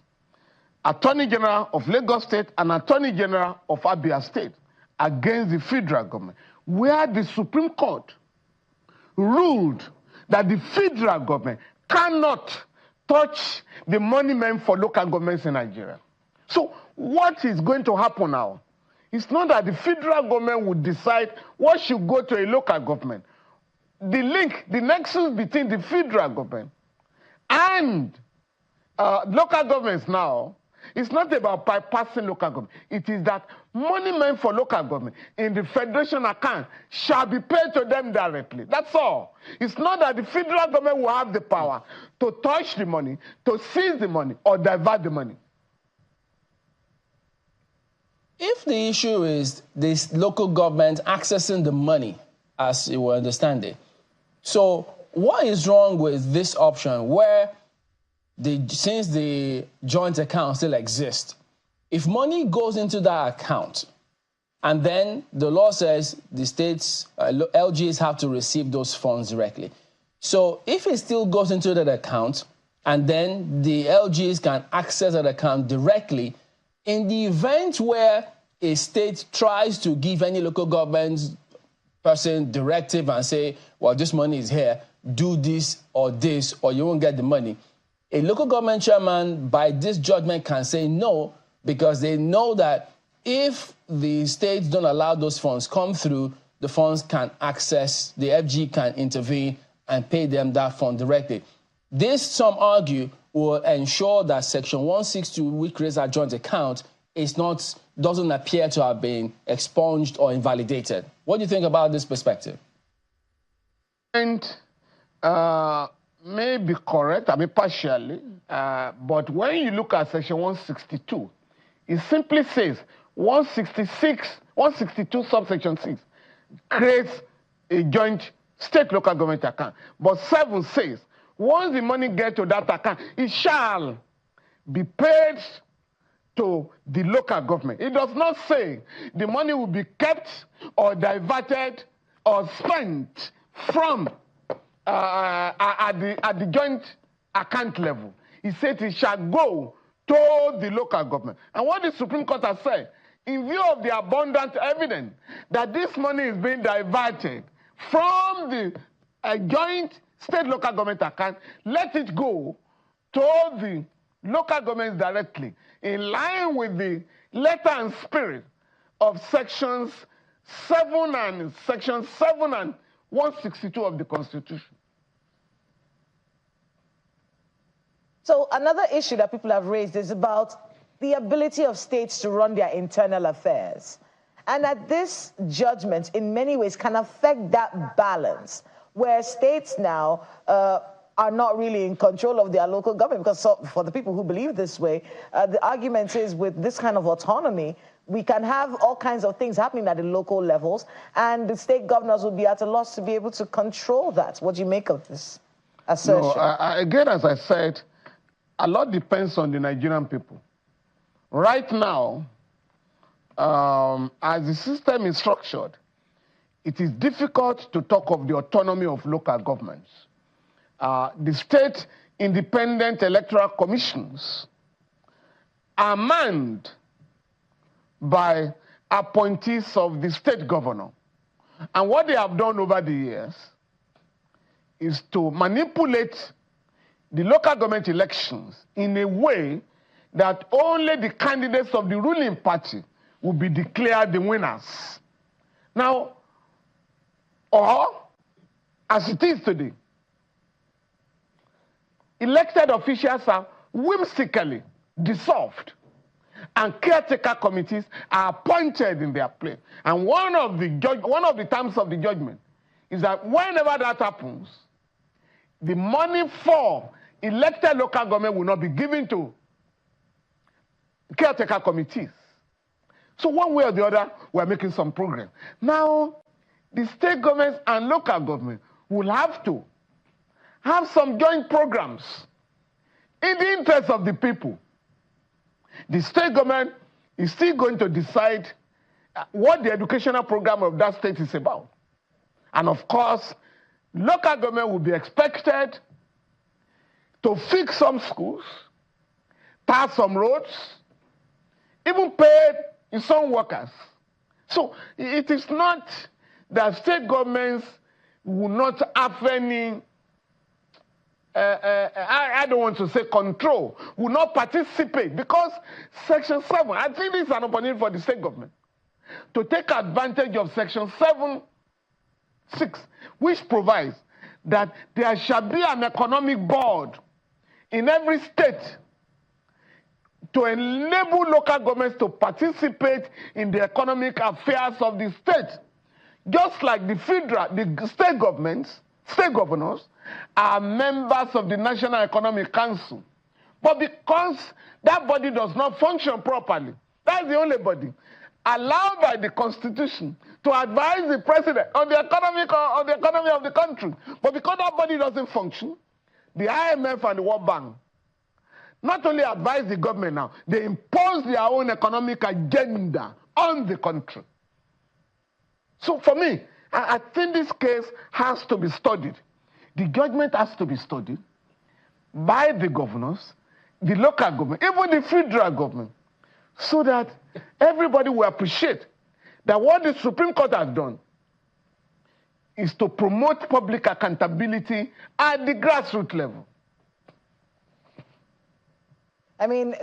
Attorney General of Lagos State and Attorney General of Abia State against the federal government, where the Supreme Court ruled that the federal government cannot touch the money meant for local governments in Nigeria. So what is going to happen now? It's not that the federal government would decide what should go to a local government. The link, the nexus between the federal government and local governments now, it's not about bypassing local government. It is that money meant for local government in the federation account shall be paid to them directly. That's all. It's not that the federal government will have the power to touch the money, to seize the money, or divert the money. If the issue is this local government accessing the money, as you will understand it, so what is wrong with this option where since the joint account still exists, if money goes into that account and then the law says the states, LGs have to receive those funds directly. So if it still goes into that account and then the LGs can access that account directly, in the event where a state tries to give any local government person directive and say, well, this money is here, do this or you won't get the money, a local government chairman, by this judgment, can say no, because they know that if the states don't allow those funds come through, the funds can access, the FG can intervene and pay them that fund directly. This, some argue, will ensure that Section 162, which creates a joint account, doesn't appear to have been expunged or invalidated. What do you think about this perspective? And may be correct, partially, but when you look at Section 162, it simply says 162 subsection 6 creates a joint state local government account. But 7 says, once the money gets to that account, it shall be paid to the local government. It does not say the money will be kept or diverted or spent from at the joint account level. He said it shall go to the local government. And what the Supreme Court has said, in view of the abundant evidence that this money is being diverted from the joint state local government account, let it go to the local governments directly, in line with the letter and spirit of Section 7 and 162 of the Constitution. So another issue that people have raised is about the ability of states to run their internal affairs. And that this judgment, in many ways, can affect that balance, where states now are not really in control of their local government. Because for the people who believe this way, the argument is with this kind of autonomy, we can have all kinds of things happening at the local levels, and the state governors will be at a loss to be able to control that. What do you make of this assertion? No, again, as I said, a lot depends on the Nigerian people. Right now, as the system is structured, it is difficult to talk of the autonomy of local governments. The state independent electoral commissions are manned by appointees of the state governor. And what they have done over the years is to manipulate the local government elections in a way that only the candidates of the ruling party will be declared the winners. Now, or as it is today, elected officials are whimsically dissolved, and caretaker committees are appointed in their place. And one of the terms of the judgment is that whenever that happens, the money for elected local government will not be given to caretaker committees. So one way or the other, we're making some progress. Now, the state governments and local government will have to have some joint programs in the interest of the people. The state government is still going to decide what the educational program of that state is about. And of course, local government will be expected to fix some schools, pass some roads, even pay some workers. So it is not that state governments will not have any, I don't want to say control, will not participate, because Section 7, I think this is an opportunity for the state government to take advantage of Section 7(6), which provides that there shall be an economic board in every state to enable local governments to participate in the economic affairs of the state. Just like the state governments, state governors are members of the National Economic Council. But because that body does not function properly, that's the only body allowed by the Constitution to advise the president on the economy of the country. But because that body doesn't function, the IMF and the World Bank not only advise the government now, they impose their own economic agenda on the country. So for me, I think this case has to be studied. The judgment has to be studied by the governors, the local government, even the federal government, so that everybody will appreciate that what the Supreme Court has done is to promote public accountability at the grassroots level. I mean,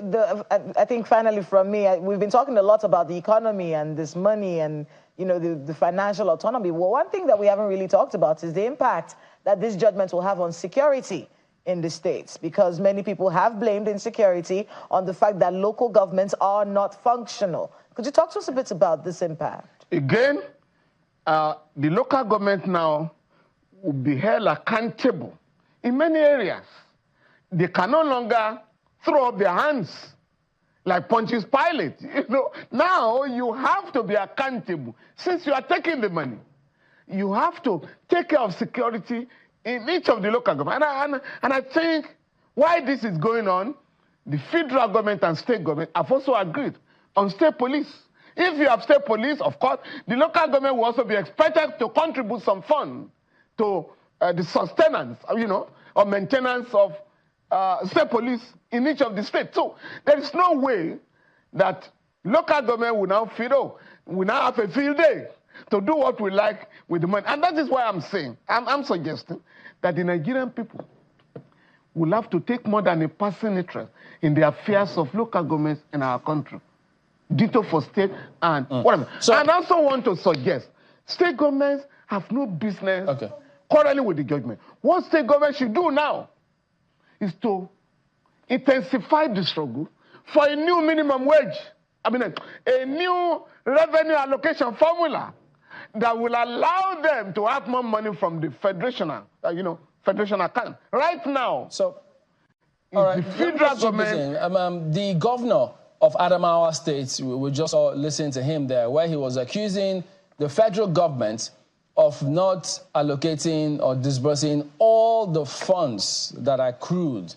I think finally from me, we've been talking a lot about the economy and this money and, you know, the financial autonomy. Well, one thing that we haven't really talked about is the impact that this judgment will have on security in the states, because many people have blamed insecurity on the fact that local governments are not functional. Could you talk to us a bit about this impact? Again, the local government now will be held accountable in many areas. They can no longer throw up their hands like Pontius Pilate. You know, now you have to be accountable. Since you are taking the money, you have to take care of security in each of the local governments. And I think why this is going on the federal government and state government have also agreed on state police. If you have state police, of course, the local government will also be expected to contribute some funds to the sustenance, or maintenance of state police in each of the states. So there is no way that local government will now feel, we now have a field day to do what we like with the money. And that is why I'm saying, I'm suggesting that the Nigerian people will have to take more than a passing interest in the affairs of local governments in our country. Ditto for state and whatever. So, I also want to suggest state governments have no business quarreling with the judgment. What state government should do now is to intensify the struggle for a new minimum wage. I mean, a new revenue allocation formula that will allow them to have more money from the federation, federation account. Right now, so the federal government, the governor of Adamawa State, we just listened to him there, where he was accusing the federal government of not allocating or disbursing all the funds that are accrued.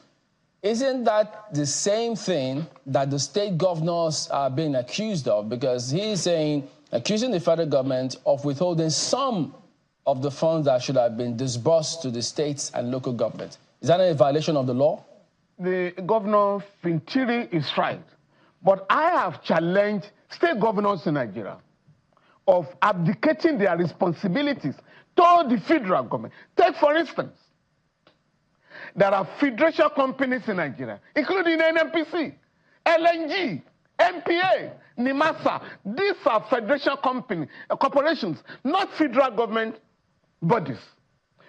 Isn't that the same thing that the state governors are being accused of? Because he's accusing the federal government of withholding some of the funds that should have been disbursed to the states and local government. Is that a violation of the law? The governor Fintiri is right. But I have challenged state governors in Nigeria of abdicating their responsibilities to the federal government. Take, for instance, there are federation companies in Nigeria, including NNPC, LNG, MPA, NIMASA. These are federation corporations, not federal government bodies.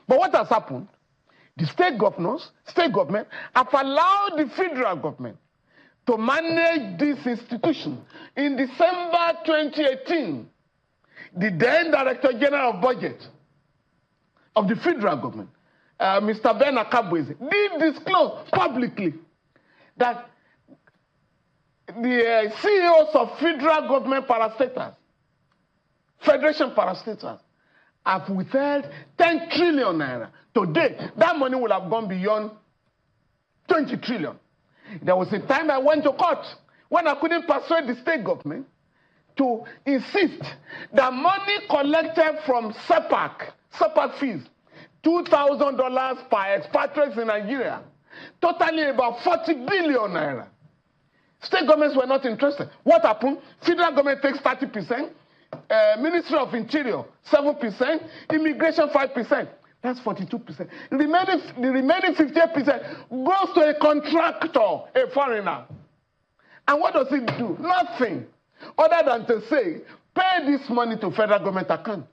But what has happened? The state government have allowed the federal government to manage this institution. In December 2018, the then Director General of Budget of the federal government, Mr. Ben Akabweze, did disclose publicly that the CEOs of federal government parastatals, federation parastatals, have withheld 10 trillion naira. Today, that money will have gone beyond 20 trillion. There was a time I went to court when I couldn't persuade the state government to insist that money collected from SEPAC fees, $2,000 per expatriates in Nigeria, totally about 40 billion naira. State governments were not interested. What happened? Federal government takes 30%, Ministry of Interior 7%, Immigration 5%. That's 42%. The remaining 58% goes to a contractor, a foreigner. And what does it do? Nothing other than to say, pay this money to federal government account.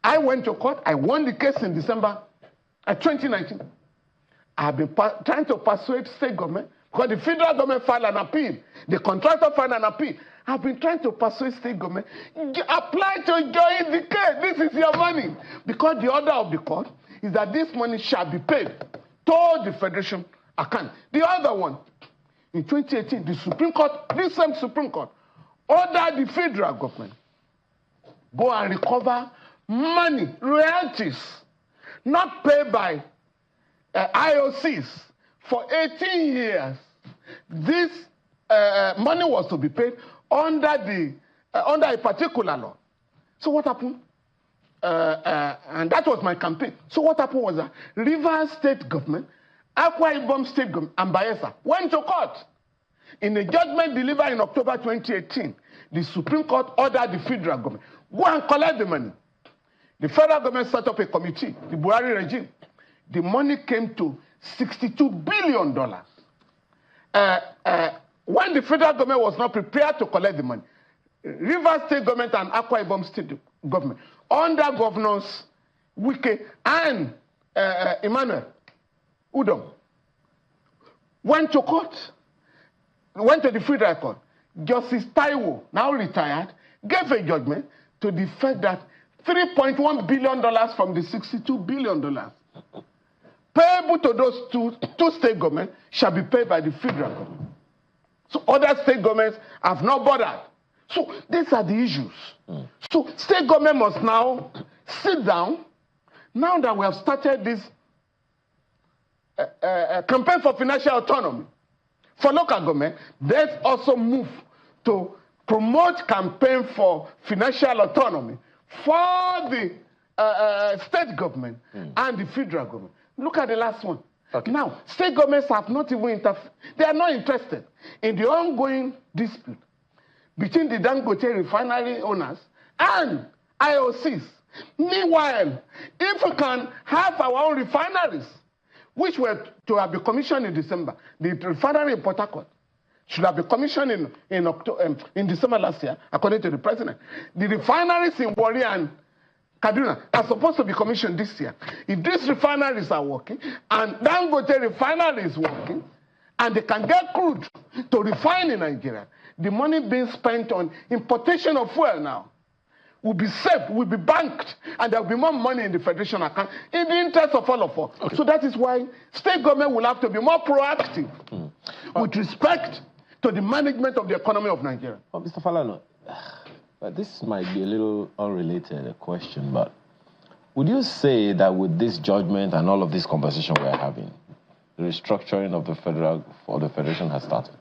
I went to court. I won the case in December 2019. I've been trying to persuade state government because the federal government filed an appeal. The contractor filed an appeal. I've been trying to persuade state government, apply to join the case. This is your money. Because the order of the court is that this money shall be paid to the federation account. The other one, in 2018, the Supreme Court, this same Supreme Court, ordered the federal government go and recover money, royalties, not paid by IOCs for 18 years. This money was to be paid under a particular law. So what happened? And that was my campaign. So what happened was that Rivers State Government, Akwa Ibom State Government, and Bayelsa went to court. In a judgment delivered in October 2018, the Supreme Court ordered the federal government, go and collect the money. The federal government set up a committee, the Buhari regime. The money came to $62 billion. When the federal government was not prepared to collect the money, Rivers State Government and Akwa Ibom State Government, under governors Wike and Emmanuel Udom, went to court, went to the federal court. Justice Taiwo, now retired, gave a judgment to the fact that $3.1 billion from the $62 billion payable to those two state governments shall be paid by the federal government. So other state governments have not bothered. So these are the issues. So state government must now sit down, now that we have started this campaign for financial autonomy, for local government, let's also move to promote campaign for financial autonomy for the state government and the federal government. Look at the last one. Okay. Now, state governments have not even they are not interested in the ongoing dispute between the Dangote refinery owners and IOCs. Meanwhile, if we can have our own refineries, which were to have been commissioned in December, the refinery in Port Harcourt should have been commissioned in December last year, according to the president. The refineries in Warri and Kaduna are supposed to be commissioned this year. If these refineries are working, and Dangote refinery is working, and they can get crude to refine in Nigeria, the money being spent on importation of fuel now will be saved, will be banked, and there will be more money in the federation account in the interest of all of us. Okay. So that is why state government will have to be more proactive with respect to the management of the economy of Nigeria. Well, Mr. Falana, this might be a little unrelated question, but would you say that with this judgment and all of this conversation we're having, the restructuring of the federation has started?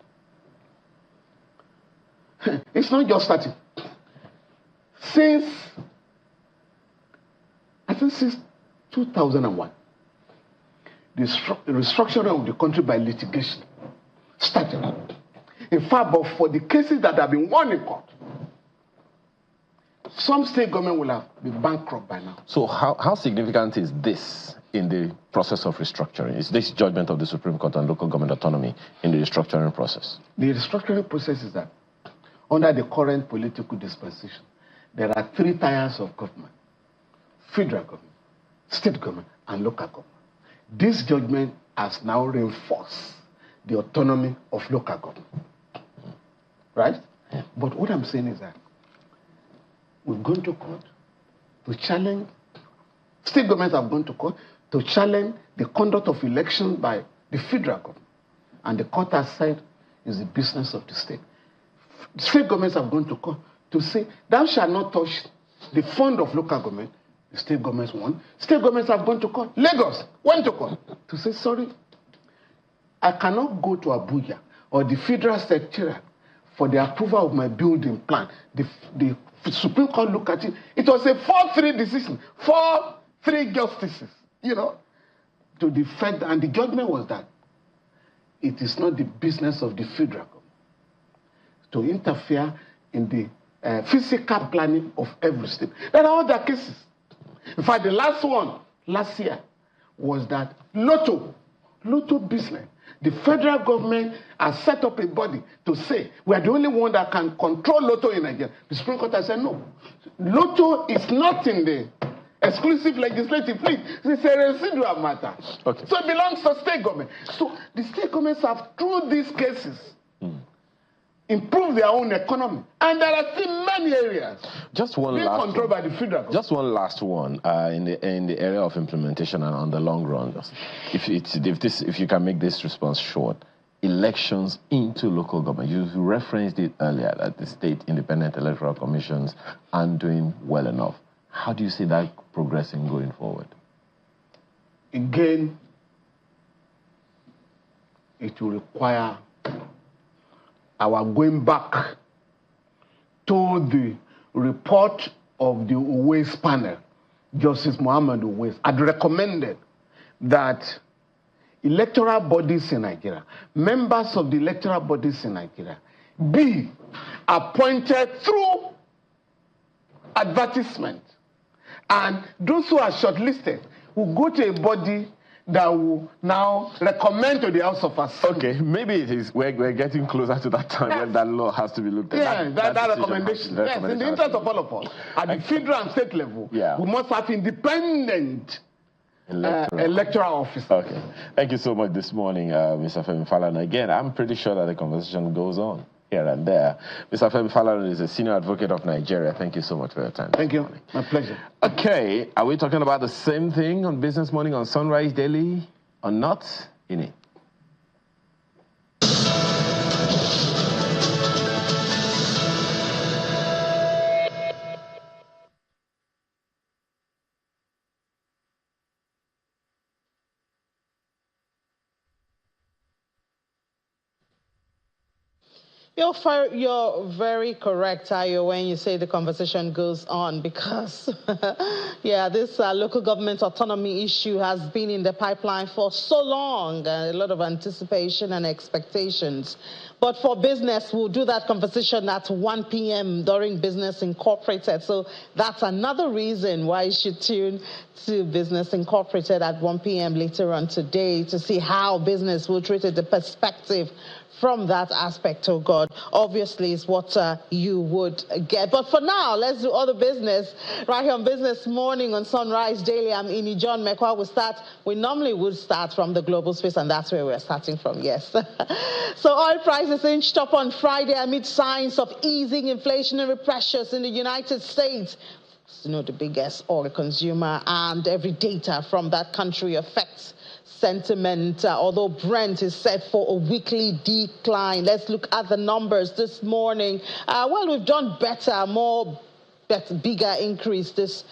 It's not just starting. Since 2001, the restructuring of the country by litigation started. In fact, but for the cases that have been won in court, some state government will have been bankrupt by now. So how significant is this in the process of restructuring? Is this judgment of the Supreme Court on local government autonomy in the restructuring process? The restructuring process is that under the current political dispensation, there are 3 tiers of government: federal government, state government, and local government. This judgment has now reinforced the autonomy of local government. Right? But what I'm saying is that we've gone to court to challenge, state governments have gone to court to challenge the conduct of elections by the federal government. And the court has said it's the business of the state. State governments have gone to court to say, thou shalt not touch the fund of local government. The state governments won. State governments have gone to court. Lagos went to court to say, sorry, I cannot go to Abuja or the federal secretariat for the approval of my building plan. The Supreme Court looked at it. It was a 4-3 decision, 4-3 justices, to the Fed, and the judgment was that it is not the business of the federal government to interfere in the physical planning of every state. There are other cases. In fact, the last one, last year, was that Lotto business. The federal government has set up a body to say, we are the only one that can control Lotto in Nigeria. The Supreme Court has said, no. Lotto is not in the exclusive legislative fleet. It's a residual matter. Okay. So it belongs to state government. So the state governments have, through these cases, improve their own economy. And there are still many areas just one being last controlled by the federal government. Just one last one in the area of implementation and on the long run. If you can make this response short, elections into local government. You referenced it earlier that the state independent electoral commissions aren't doing well enough. How do you see that progressing going forward? Again, it will require our going back to the report of the Uwais panel. Justice Muhammad Uwais had recommended that electoral bodies in Nigeria, members of the electoral bodies in Nigeria, be appointed through advertisement. And those who are shortlisted will go to a body that will now recommend to the House of Assembly. Okay, maybe it is. We're getting closer to that time when that law has to be looked at. Yeah, that recommendation. Yes, in the interest of all of us. At the federal and state level, we must have independent electoral officers. Okay. Thank you so much this morning, Mr. Femi Falana. Again, I'm pretty sure that the conversation goes on here and there. Mr. Femi Falana is a senior advocate of Nigeria. Thank you so much for your time. Thank you. My pleasure. Okay. Are we talking about the same thing on Business Morning on Sunrise Daily or not? Ini? You're very correct, Ayo, when you say the conversation goes on, because, yeah, this local government autonomy issue has been in the pipeline for so long, a lot of anticipation and expectations. But for business, we'll do that conversation at 1 p.m. during Business Incorporated. So that's another reason why you should tune to Business Incorporated at 1 p.m. later on today to see how business will treat it, the perspective from that aspect, oh God, obviously is what you would get. But for now, let's do other business. Right here on Business Morning on Sunrise Daily, I'm Ini John Mekwa. We normally would start from the global space, and that's where we're starting from, yes. So oil prices inched up on Friday amid signs of easing inflationary pressures in the United States. You know, the biggest oil consumer, and every data from that country affects sentiment, although Brent is set for a weekly decline. Let's look at the numbers this morning. Well, we've done better, bigger increase this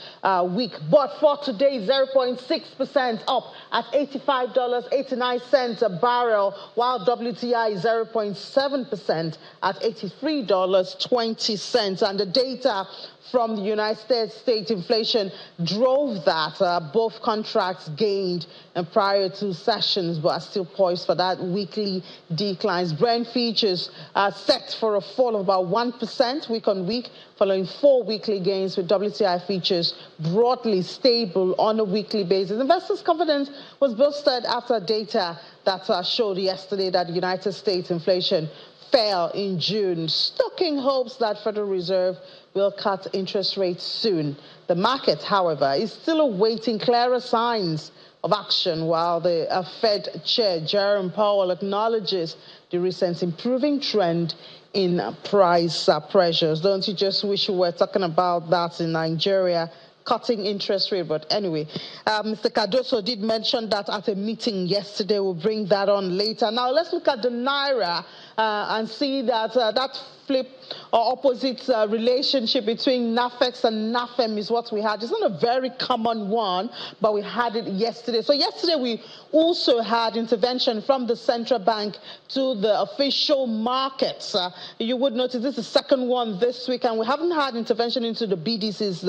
week. But for today, 0.6% up at $85.89 a barrel, while WTI is 0.7% at $83.20. And the data from the United States inflation drove that. Both contracts gained in prior to sessions, but are still poised for that weekly declines. Brent futures are set for a fall of about 1% week on week, following 4 weekly gains, with WTI futures broadly stable on a weekly basis. Investors' confidence was boosted after data that showed yesterday that the United States inflation fell in June, stoking hopes that Federal Reserve will cut interest rates soon. The market, however, is still awaiting clearer signs of action, while the Fed Chair Jerome Powell acknowledges the recent improving trend in price pressures. Don't you just wish we were talking about that in Nigeria? Cutting interest rate. But anyway, Mr. Cardoso did mention that at a meeting yesterday. We'll bring that on later. Now let's look at the Naira and see that that flip or opposite relationship between NAFEX and NAFEM is what we had. It's not a very common one, but we had it yesterday. So yesterday we also had intervention from the central bank to the official markets. You would notice this is the second one this week, and we haven't had intervention into the BDCs,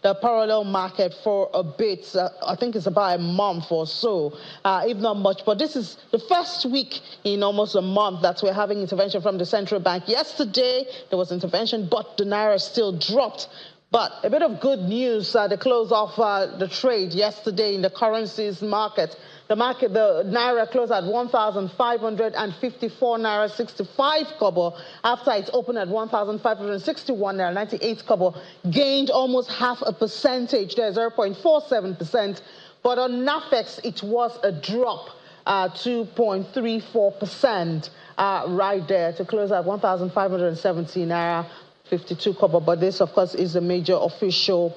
the parallel market, for a bit. I think it's about a month or so, if not much. But this is the first week in almost a month that we're having intervention from the central bank. Yesterday there was intervention, but the Naira still dropped. But a bit of good news, the close of the trade yesterday in the currencies market. The Naira closed at 1,554 Naira 65 kobo after it opened at 1,561 Naira 98 kobo, gained almost half a percentage there, 0.47%. But on NAFEX, it was a drop, 2.34%. Right there to close at 1,570 Naira 52 kobo. But this, of course, is a major official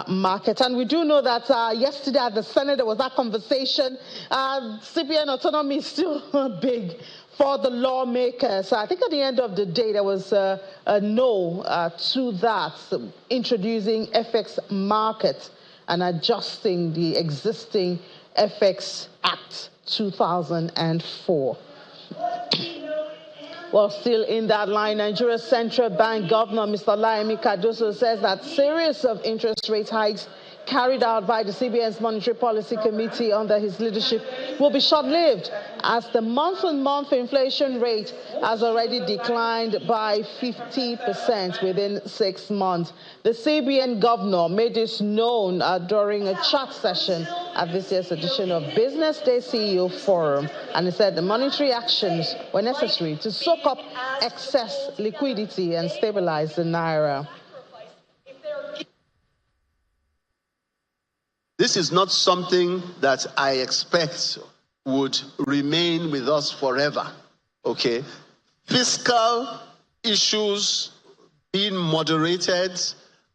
market. And we do know that yesterday at the Senate, there was that conversation. CBN autonomy is still big for the lawmakers. I think at the end of the day, there was a no to that, introducing FX market and adjusting the existing FX Act 2004. Well, still in that line, Nigeria's central bank governor, Mr. Laimi Cardoso, says that series of interest rate hikes carried out by the CBN's Monetary Policy Committee under his leadership will be short-lived, as the month-on-month inflation rate has already declined by 50% within 6 months. The CBN governor made this known during a chat session at this year's edition of Business Day CEO Forum, and he said the monetary actions were necessary to soak up excess liquidity and stabilize the Naira. This is not something that I expect would remain with us forever, okay? Fiscal issues being moderated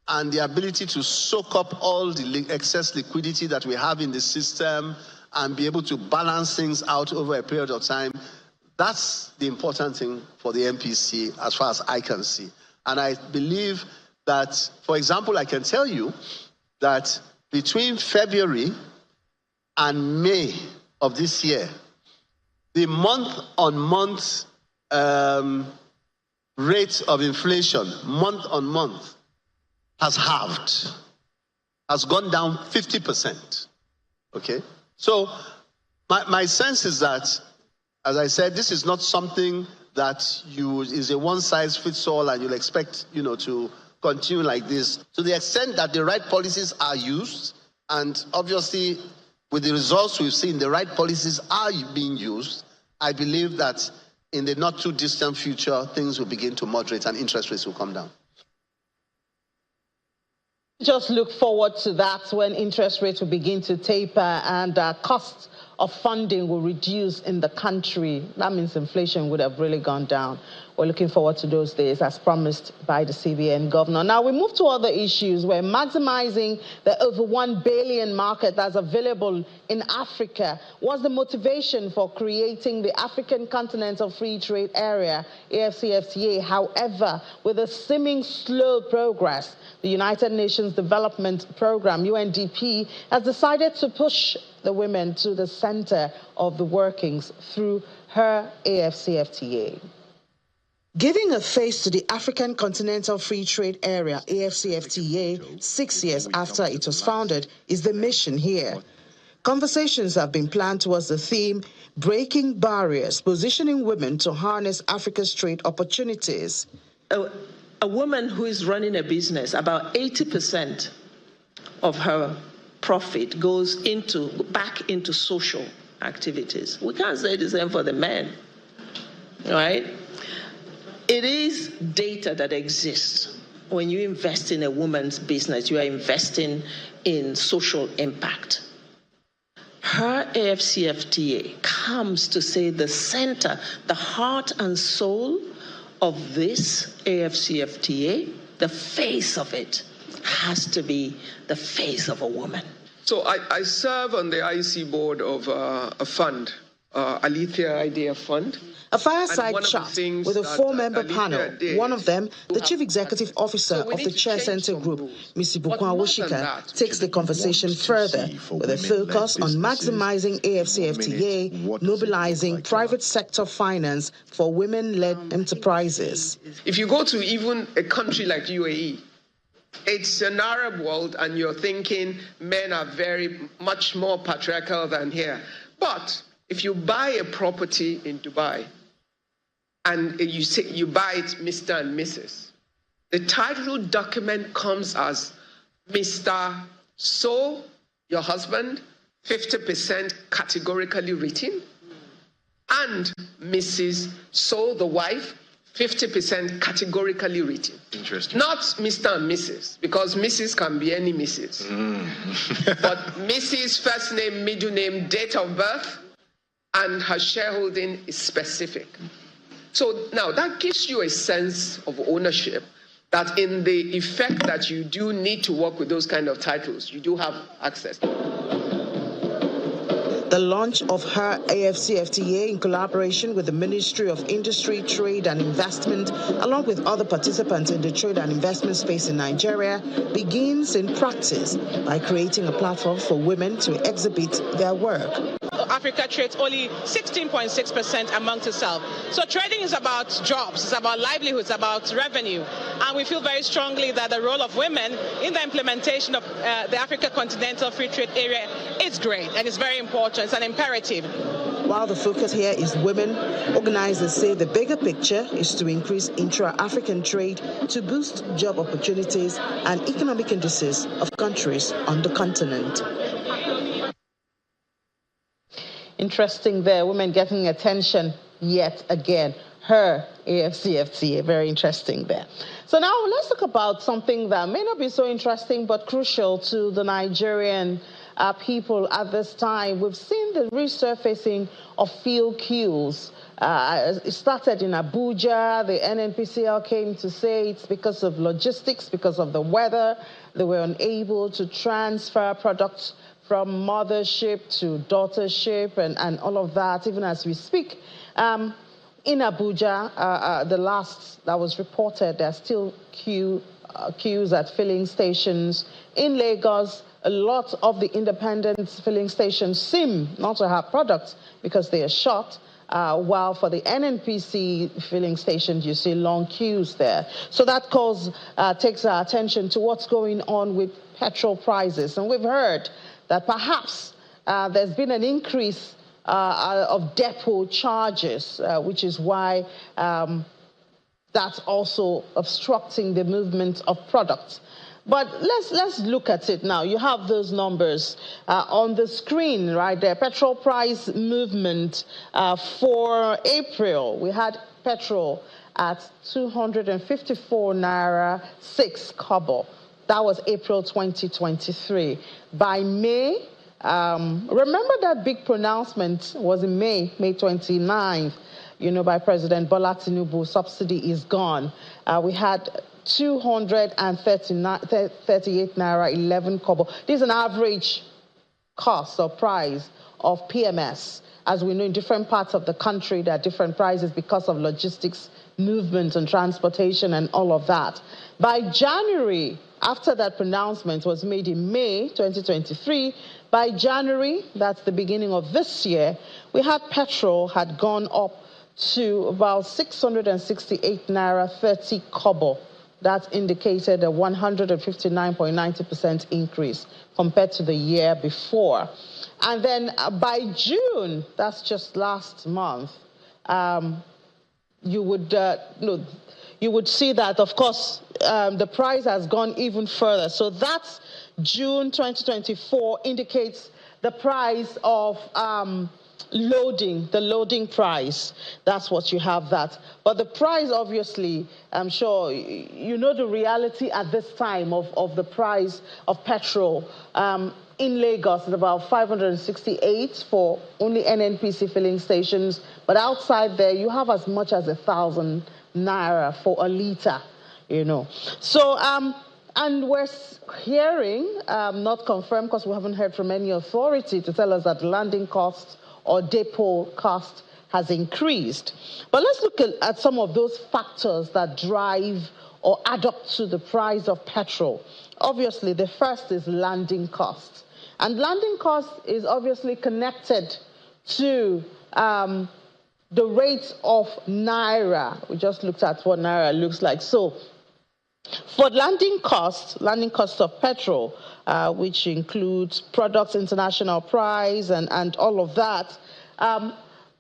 and the ability to soak up all the excess liquidity that we have in the system and be able to balance things out over a period of time, that's the important thing for the MPC as far as I can see. And I believe that, for example, I can tell you that between February and May of this year, the month-on-month rate of inflation month on month has halved, has gone down 50%. Okay? So my sense is that, as I said, this is not something that is a one-size-fits-all and you'll expect, to continue like this. To the extent that the right policies are used, and obviously with the results we've seen, the right policies are being used, I believe that in the not too distant future, things will begin to moderate and interest rates will come down. Just look forward to that when interest rates will begin to taper and costs of funding will reduce in the country. That means inflation would have really gone down. We're looking forward to those days, as promised by the CBN governor. Now, we move to other issues. We're maximizing the over 1 billion market that's available in Africa. What's the motivation for creating the African Continental Free Trade Area, AfCFTA? However, with a seeming slow progress, the United Nations Development Program, UNDP, has decided to push the women to the center of the workings through her AfCFTA. Giving a face to the African Continental Free Trade Area, AfCFTA, 6 years after it was founded, is the mission here. Conversations have been planned towards the theme, Breaking Barriers, Positioning Women to Harness Africa's Trade Opportunities. A woman who is running a business, about 80% of her profit goes back into social activities. We can't say the same for the men, right? It is data that exists. When you invest in a woman's business, you are investing in social impact. Her AfCFTA comes to say the center, the heart and soul of this AfCFTA, the face of it, has to be the face of a woman. So I serve on the IC board of a fund, Alethea Idea Fund. A fireside chat with a four-member panel, one of them, the Chief Executive Officer of the Chair Center Group, Ms. Ibukwa Woshika, takes the conversation further with a focus on maximizing AfCFTA, mobilizing private sector finance for women-led enterprises. If you go to even a country like UAE, it's an Arab world and you're thinking men are very much more patriarchal than here. But if you buy a property in Dubai and you buy it Mr. and Mrs., the title document comes as Mr. So, your husband, 50% categorically written, and Mrs. So, the wife, 50% categorically written. Interesting. Not Mr. and Mrs., because Mrs. can be any Mrs. But Mrs. first name, middle name, date of birth, and her shareholding is specific. So now that gives you a sense of ownership that in the effect that you do need to work with those kind of titles, you do have access. The launch of her AfCFTA in collaboration with the Ministry of Industry, Trade and Investment, along with other participants in the trade and investment space in Nigeria, begins in practice by creating a platform for women to exhibit their work. Africa trades only 16.6% amongst itself. So trading is about jobs, it's about livelihoods, about revenue. And we feel very strongly that the role of women in the implementation of the Africa Continental Free Trade Area is great and it's very important. It's an imperative. While the focus here is women, organizers say the bigger picture is to increase intra-African trade to boost job opportunities and economic indices of countries on the continent. Interesting there, women getting attention yet again. Her AfCFTA, very interesting there. So now let's talk about something that may not be so interesting but crucial to the Nigerian people at this time. We've seen the resurfacing of field queues. It started in Abuja. The NNPCL came to say it's because of logistics, because of the weather. They were unable to transfer products from mothership to daughtership and all of that, even as we speak. In Abuja, the last that was reported, there are still queues at filling stations. In Lagos, a lot of the independent filling stations seem not to have products because they are short. while for the NNPC filling stations, you see long queues there. So that takes our attention to what's going on with petrol prices. And we've heard that perhaps there's been an increase of depot charges, which is why that's also obstructing the movement of products. But let's look at it now. You have those numbers on the screen right there. Petrol price movement for April. We had petrol at 254 naira 6 kobo. That was April 2023. By May, remember that big pronouncement was in May 29th, by President Bola Tinubu, subsidy is gone. We had 238 naira 11 kobo. This is an average cost or price of PMS. As we know, in different parts of the country, there are different prices because of logistics, movement and transportation and all of that. By January, after that pronouncement was made in May 2023, by January, that's the beginning of this year, we had petrol had gone up to about 668 naira 30 kobo. That indicated a 159.90% increase compared to the year before. And then by June, that's just last month, you would see that, of course, the price has gone even further. So that's June 2024 indicates the price of loading, the loading price. That's what you have that. But the price, obviously, I'm sure you know the reality at this time of the price of petrol. In Lagos, it's about 568 for only NNPC filling stations. But outside there, you have as much as 1,000 naira for a liter, So, and we're hearing, not confirmed because we haven't heard from any authority to tell us that landing costs or depot cost has increased. But let's look at some of those factors that drive or add up to the price of petrol. Obviously, the first is landing costs. And landing cost is obviously connected to the rate of naira. We just looked at what naira looks like. So for landing costs of petrol, which includes products, international price, and all of that,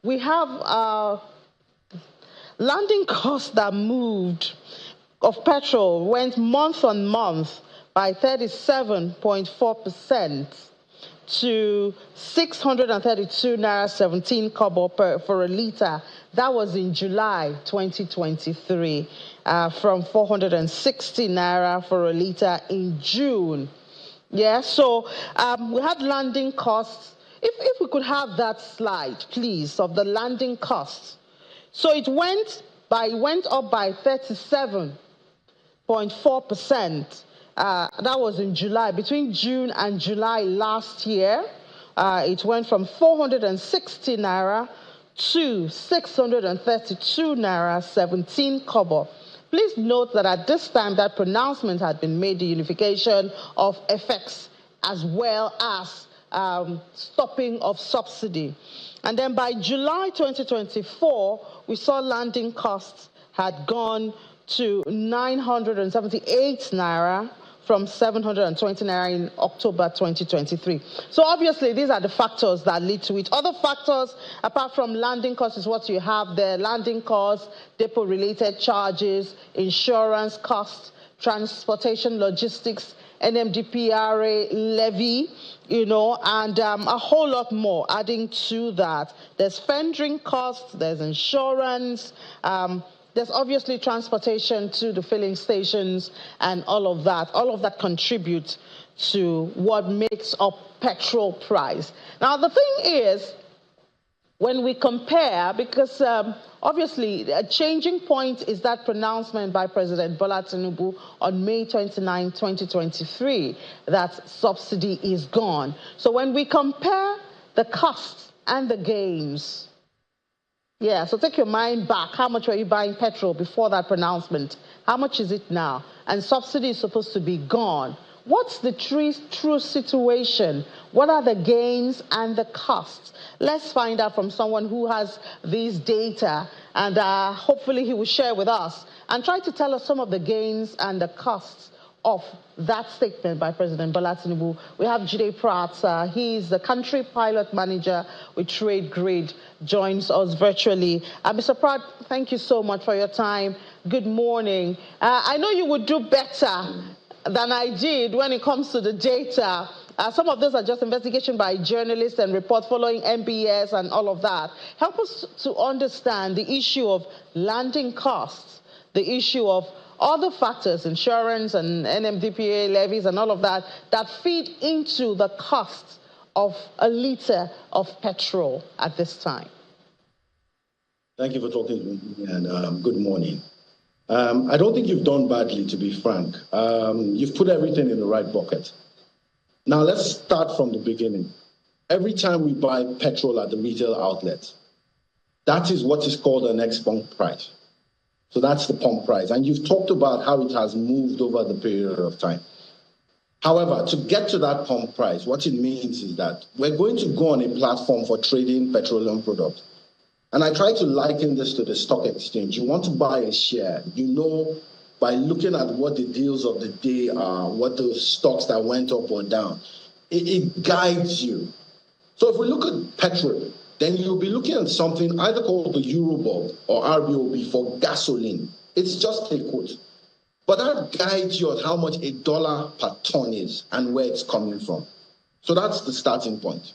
we have landing costs that moved of petrol went month on month by 37.4% to 632 naira 17 kobo for a liter. That was in July 2023, from 460 naira for a liter in June. Yeah, so we had landing costs. If we could have that slide, please, of the landing costs. So it went up by 37.4%. That was in July. Between June and July last year, it went from 460 naira to 632 naira 17 kobo. Please note that at this time, that pronouncement had been made, the unification of FX as well as stopping of subsidy. And then by July 2024, we saw landing costs had gone to 978 naira from 720 naira in October 2023. So obviously, these are the factors that lead to it. Other factors, apart from landing costs, is what you have there: landing costs, depot-related charges, insurance costs, transportation, logistics, NMDPRA levy, and a whole lot more adding to that. There's fendering costs, there's insurance, there's obviously transportation to the filling stations and all of that. All of that contributes to what makes up petrol price. Now, the thing is, when we compare, because obviously a changing point is that pronouncement by President Bola Tinubu on May 29, 2023, that subsidy is gone. So when we compare the costs and the gains, so take your mind back. How much were you buying petrol before that pronouncement? How much is it now? And subsidy is supposed to be gone. What's the true situation? What are the gains and the costs? Let's find out from someone who has these data, and hopefully he will share with us and try to tell us some of the gains and the costs of that statement by President Bola Tinubu. We have Jide Pratt. He's the country pilot manager with Trade Grid, joins us virtually. Mr. Pratt, thank you so much for your time. Good morning. I know you would do better than I did when it comes to the data. Some of those are just investigation by journalists and reports following MBS and all of that. Help us to understand the issue of landing costs, the issue of other factors, insurance and NMDPA levies and all of that, that feed into the cost of a litre of petrol at this time. Thank you for talking to me, and good morning. I don't think you've done badly, to be frank. You've put everything in the right bucket. Now, let's start from the beginning. Every time we buy petrol at the retail outlet, that is what is called an ex-pump price. So that's the pump price. And you've talked about how it has moved over the period of time. However, to get to that pump price, what it means is that we're going to go on a platform for trading petroleum products. And I try to liken this to the stock exchange. You want to buy a share, you know, by looking at what the deals of the day are, what the stocks that went up or down, it guides you. So if we look at petrol, then you'll be looking at something either called the Eurobond or RBOB for gasoline. It's just a quote. But that guides you on how much $1 per ton is and where it's coming from. So that's the starting point.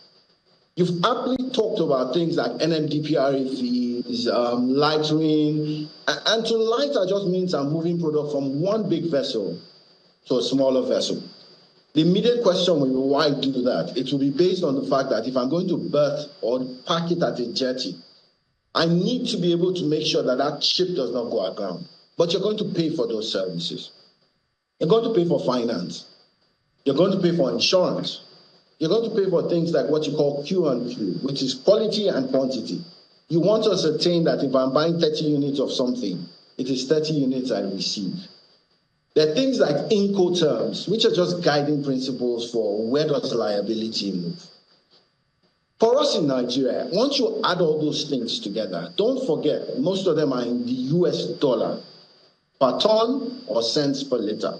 You've aptly talked about things like NMDPRA fees, lightering, and to lighter just means I'm moving product from one big vessel to a smaller vessel. The immediate question will be, why do that? It will be based on the fact that if I'm going to berth or park it at a jetty, I need to be able to make sure that that ship does not go aground. But you're going to pay for those services. You're going to pay for finance. You're going to pay for insurance. You're going to pay for things like what you call Q&Q, which is quality and quantity. You want to ascertain that if I'm buying 30 units of something, it is 30 units I receive. There are things like Incoterms, which are just guiding principles for where does liability move. For us in Nigeria, once you add all those things together, don't forget, most of them are in the US dollar, per ton or cents per litre.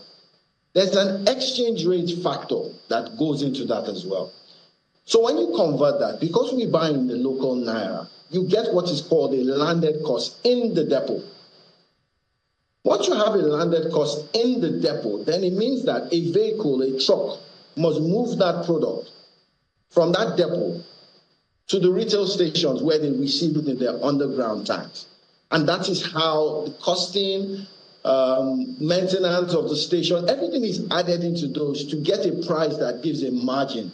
There's an exchange rate factor that goes into that as well. So when you convert that, because we buy in the local naira, you get what is called a landed cost in the depot. Once you have a landed cost in the depot, then it means that a vehicle, a truck, must move that product from that depot to the retail stations where they receive it in their underground tanks. And that is how the costing, maintenance of the station, everything is added into those to get a price that gives a margin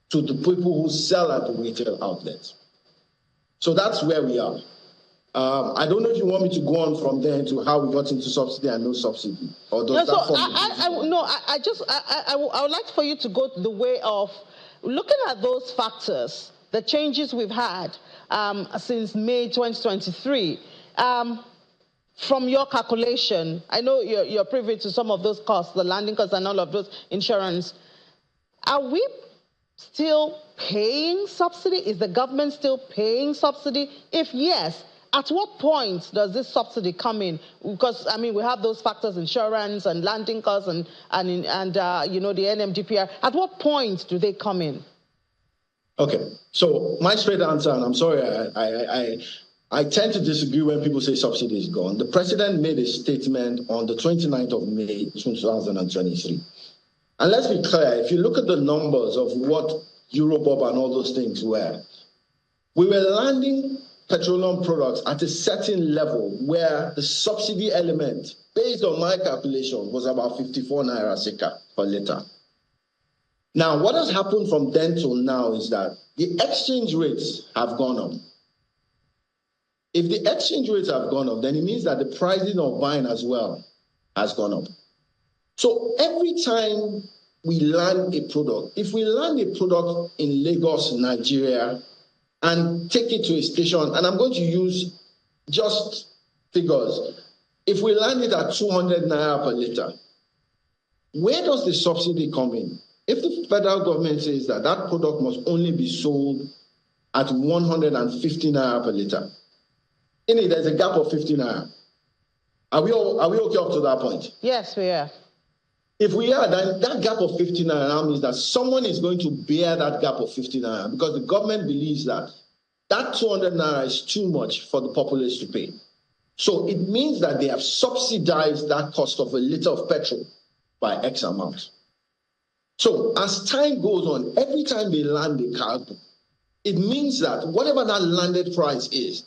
to the people who sell at the retail outlets. So that's where we are. I don't know if you want me to go on from there to how we got into subsidy and no subsidy, or does that form? I would like for you to go the way of looking at those factors, the changes we've had since May 2023. From your calculation, I know you're privy to some of those costs, the landing costs and all of those insurance. Are we still paying subsidy? Is the government still paying subsidy? If yes, at what point does this subsidy come in? Because, I mean, we have those factors, insurance and landing costs and you know, the NMDPR. At what point do they come in? Okay, so my straight answer, and I'm sorry, I tend to disagree when people say subsidy is gone. The president made a statement on the 29th of May, 2023. And let's be clear, if you look at the numbers of what Eurobob and all those things were, we were landing petroleum products at a certain level where the subsidy element, based on my calculation, was about 54 naira circa per litre. Now, what has happened from then till now is that the exchange rates have gone up. If the exchange rates have gone up, then it means that the pricing of buying as well has gone up. So every time we land a product, if we land a product in Lagos, Nigeria, and take it to a station, and I'm going to use just figures. If we land it at 200 naira per litre, where does the subsidy come in? If the federal government says that that product must only be sold at 150 naira per litre, in it, there's a gap of 50 naira. Are we okay up to that point? Yes, we are. If we are, then that gap of 50 naira means that someone is going to bear that gap of 50 naira because the government believes that that 200 naira is too much for the populace to pay. So it means that they have subsidized that cost of a litre of petrol by X amount. So as time goes on, every time they land a cargo, it means that whatever that landed price is,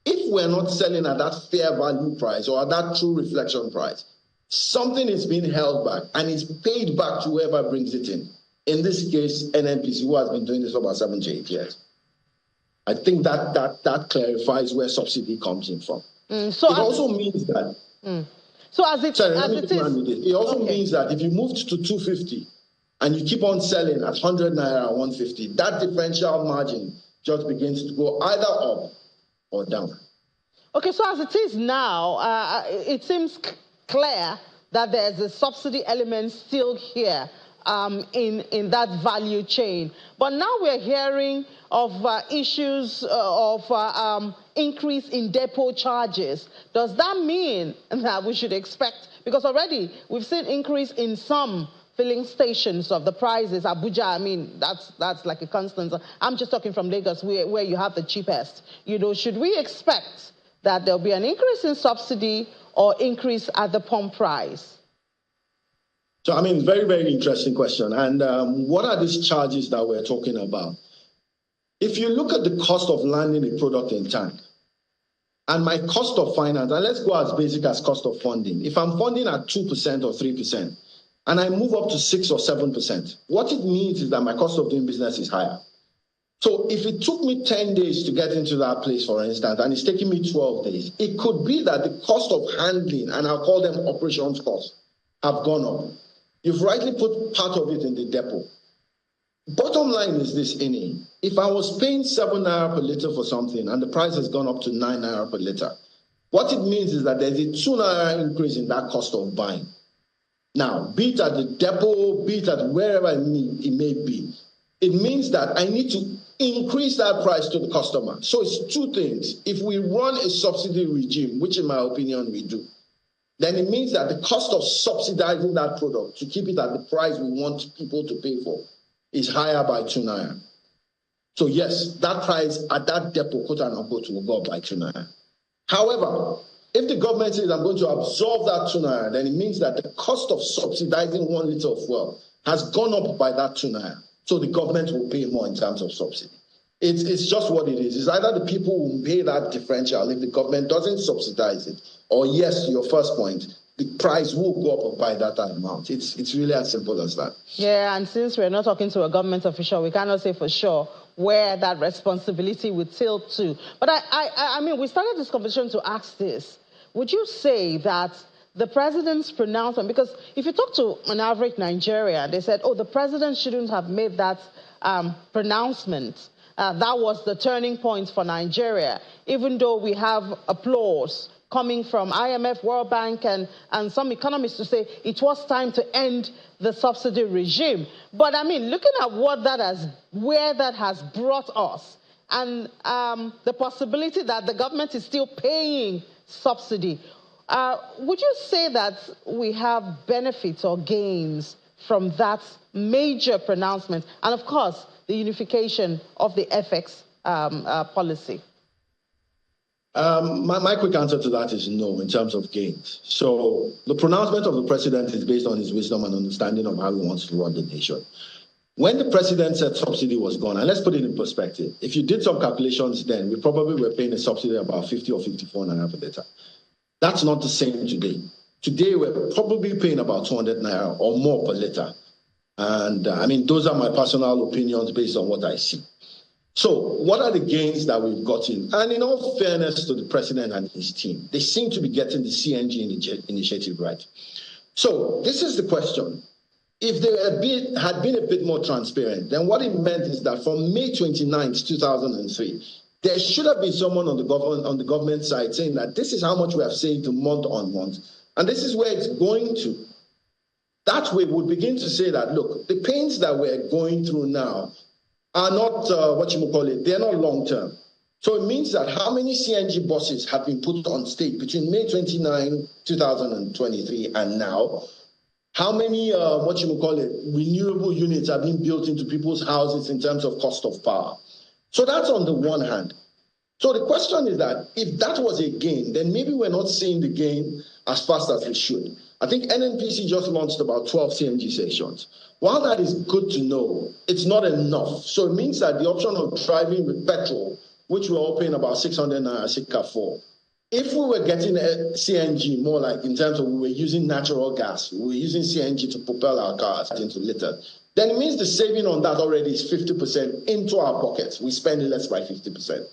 if we're not selling at that fair value price or at that true reflection price, something is being held back and is paid back to whoever brings it in. In this case, NNPC, who has been doing this for about 7 to 8 years. I think that clarifies where subsidy comes in from. It also means that. So as it is, it also means that if you moved to 250 and you keep on selling at 100 naira and 150, that differential margin just begins to go either up or down. Okay, so as it is now, it seems clear that there's a subsidy element still here in that value chain. But now we're hearing of issues of increase in depot charges. Does that mean that we should expect, because already we've seen increase in some filling stations of the prices. Abuja, I mean, that's like a constant. I'm just talking from Lagos, where you have the cheapest. You know, should we expect that there'll be an increase in subsidy or increase at the pump price? So, I mean, very, very interesting question. And what are these charges that we're talking about? If you look at the cost of landing a product in tank and my cost of finance, and let's go as basic as cost of funding. If I'm funding at 2% or 3%, and I move up to 6 or 7%, what it means is that my cost of doing business is higher. So if it took me 10 days to get into that place, for instance, and it's taking me 12 days, it could be that the cost of handling, and I'll call them operations costs, have gone up. You've rightly put part of it in the depot. Bottom line is this, Ini. If I was paying 7 naira per litre for something and the price has gone up to 9 naira per litre, what it means is that there's a 2 naira increase in that cost of buying. Now, be it at the depot, be it at wherever it may be, it means that I need to increase that price to the customer. So it's two things. If we run a subsidy regime, which in my opinion we do, then it means that the cost of subsidizing that product to keep it at the price we want people to pay for is higher by 2 naira. So yes, that price at that depot, quote and unquote, will go up by 2 naira. However, if the government says I'm going to absorb that 2 naira, then it means that the cost of subsidizing 1 litre of fuel has gone up by that 2 naira. So the government will pay more in terms of subsidy. It's just what it is. It's either the people will pay that differential if the government doesn't subsidize it, or yes, to your first point, the price will go up by that amount. It's really as simple as that. Yeah, and since we're not talking to a government official, we cannot say for sure where that responsibility would tilt to. But I mean, we started this conversation to ask this. Would you say that the president's pronouncement, because if you talk to an average Nigerian, they said, oh, the president shouldn't have made that pronouncement. That was the turning point for Nigeria, even though we have applause coming from IMF, World Bank, and some economists to say it was time to end the subsidy regime. But I mean, looking at where that has brought us, and the possibility that the government is still paying subsidy, would you say that we have benefits or gains from that major pronouncement? And of course, the unification of the FX policy? My quick answer to that is no, in terms of gains. So the pronouncement of the president is based on his wisdom and understanding of how he wants to run the nation. When the president said subsidy was gone, and let's put it in perspective, if you did some calculations then, we probably were paying a subsidy about 50 or 54 naira per litre. That's not the same today. Today, we're probably paying about 200 naira or more per litre. And I mean, those are my personal opinions based on what I see. So what are the gains that we've gotten? And in all fairness to the president and his team, they seem to be getting the CNG initiative right. So this is the question. If they had been a bit more transparent, then what it meant is that from May 29th, 2003, there should have been someone on the government side saying that this is how much we have saved month on month, and this is where it's going to. that way we'll begin to say that, look, the pains that we're going through now are not, they're not long-term. So it means that how many CNG buses have been put on stage between May 29, 2023 and now? How many, renewable units are being built into people's houses in terms of cost of power? So that's on the one hand. So the question is that if that was a gain, then maybe we're not seeing the gain as fast as we should. I think NNPC just launched about 12 CNG stations. While that is good to know, it's not enough. So it means that the option of driving with petrol, which we're all paying about 600 naira for, if we were getting a CNG, more like in terms of we were using natural gas, we were using CNG to propel our cars into litter, then it means the saving on that already is 50% into our pockets. We spend less by 50%.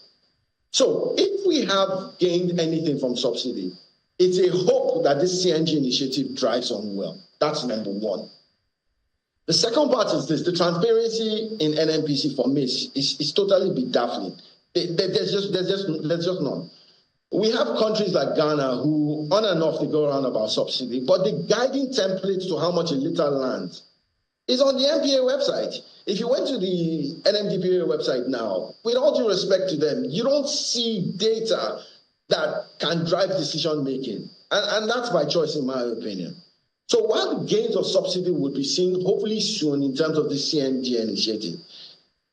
So if we have gained anything from subsidy, it's a hope that this CNG initiative drives on well. That's number one. The second part is this: the transparency in NNPC for me is totally bedazzling. There's just none. We have countries like Ghana who, on and off, they go around about subsidy, but the guiding template to how much a litre lands is on the NPA website. If you went to the NMDPA website now, with all due respect to them, you don't see data that can drive decision making. And that's by choice, in my opinion. So while the gains of subsidy would be seen hopefully soon in terms of the CNG initiative,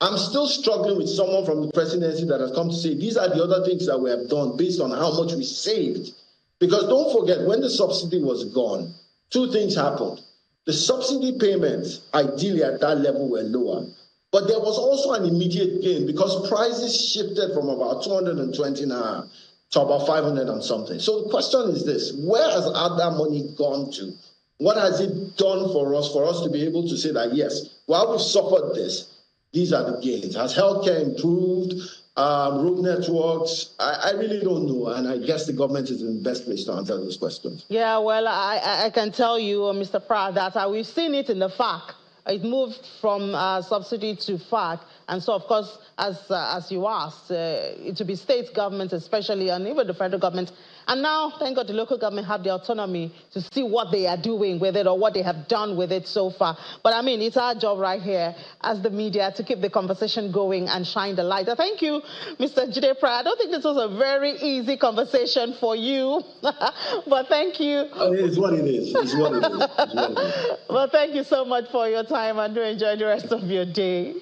I'm still struggling with someone from the presidency that has come to say these are the other things that we have done based on how much we saved. Because don't forget, when the subsidy was gone, two things happened. The subsidy payments, ideally at that level, were lower. But there was also an immediate gain because prices shifted from about 220 naira to about 500 and something. So the question is this: where has all that money gone to? What has it done for us to be able to say that, yes, while we've suffered this, these are the gains? Has healthcare improved? Road networks? I really don't know, and I guess the government is in the best place to answer those questions. Yeah, well, I can tell you, Mr. Pratt, that we've seen it in the FAC. It moved from subsidy to FAC, and so, of course, as you asked, it will be state governments especially, and even the federal government. And now, thank God, the local government have the autonomy to see what they are doing with it or what they have done with it so far. But I mean, it's our job right here as the media to keep the conversation going and shine the light. Thank you, Mr. Jide Pratt. I don't think this was a very easy conversation for you, but thank you. It is what it is. It's what it is. It's what it is. Well, thank you so much for your time, and do enjoy the rest of your day.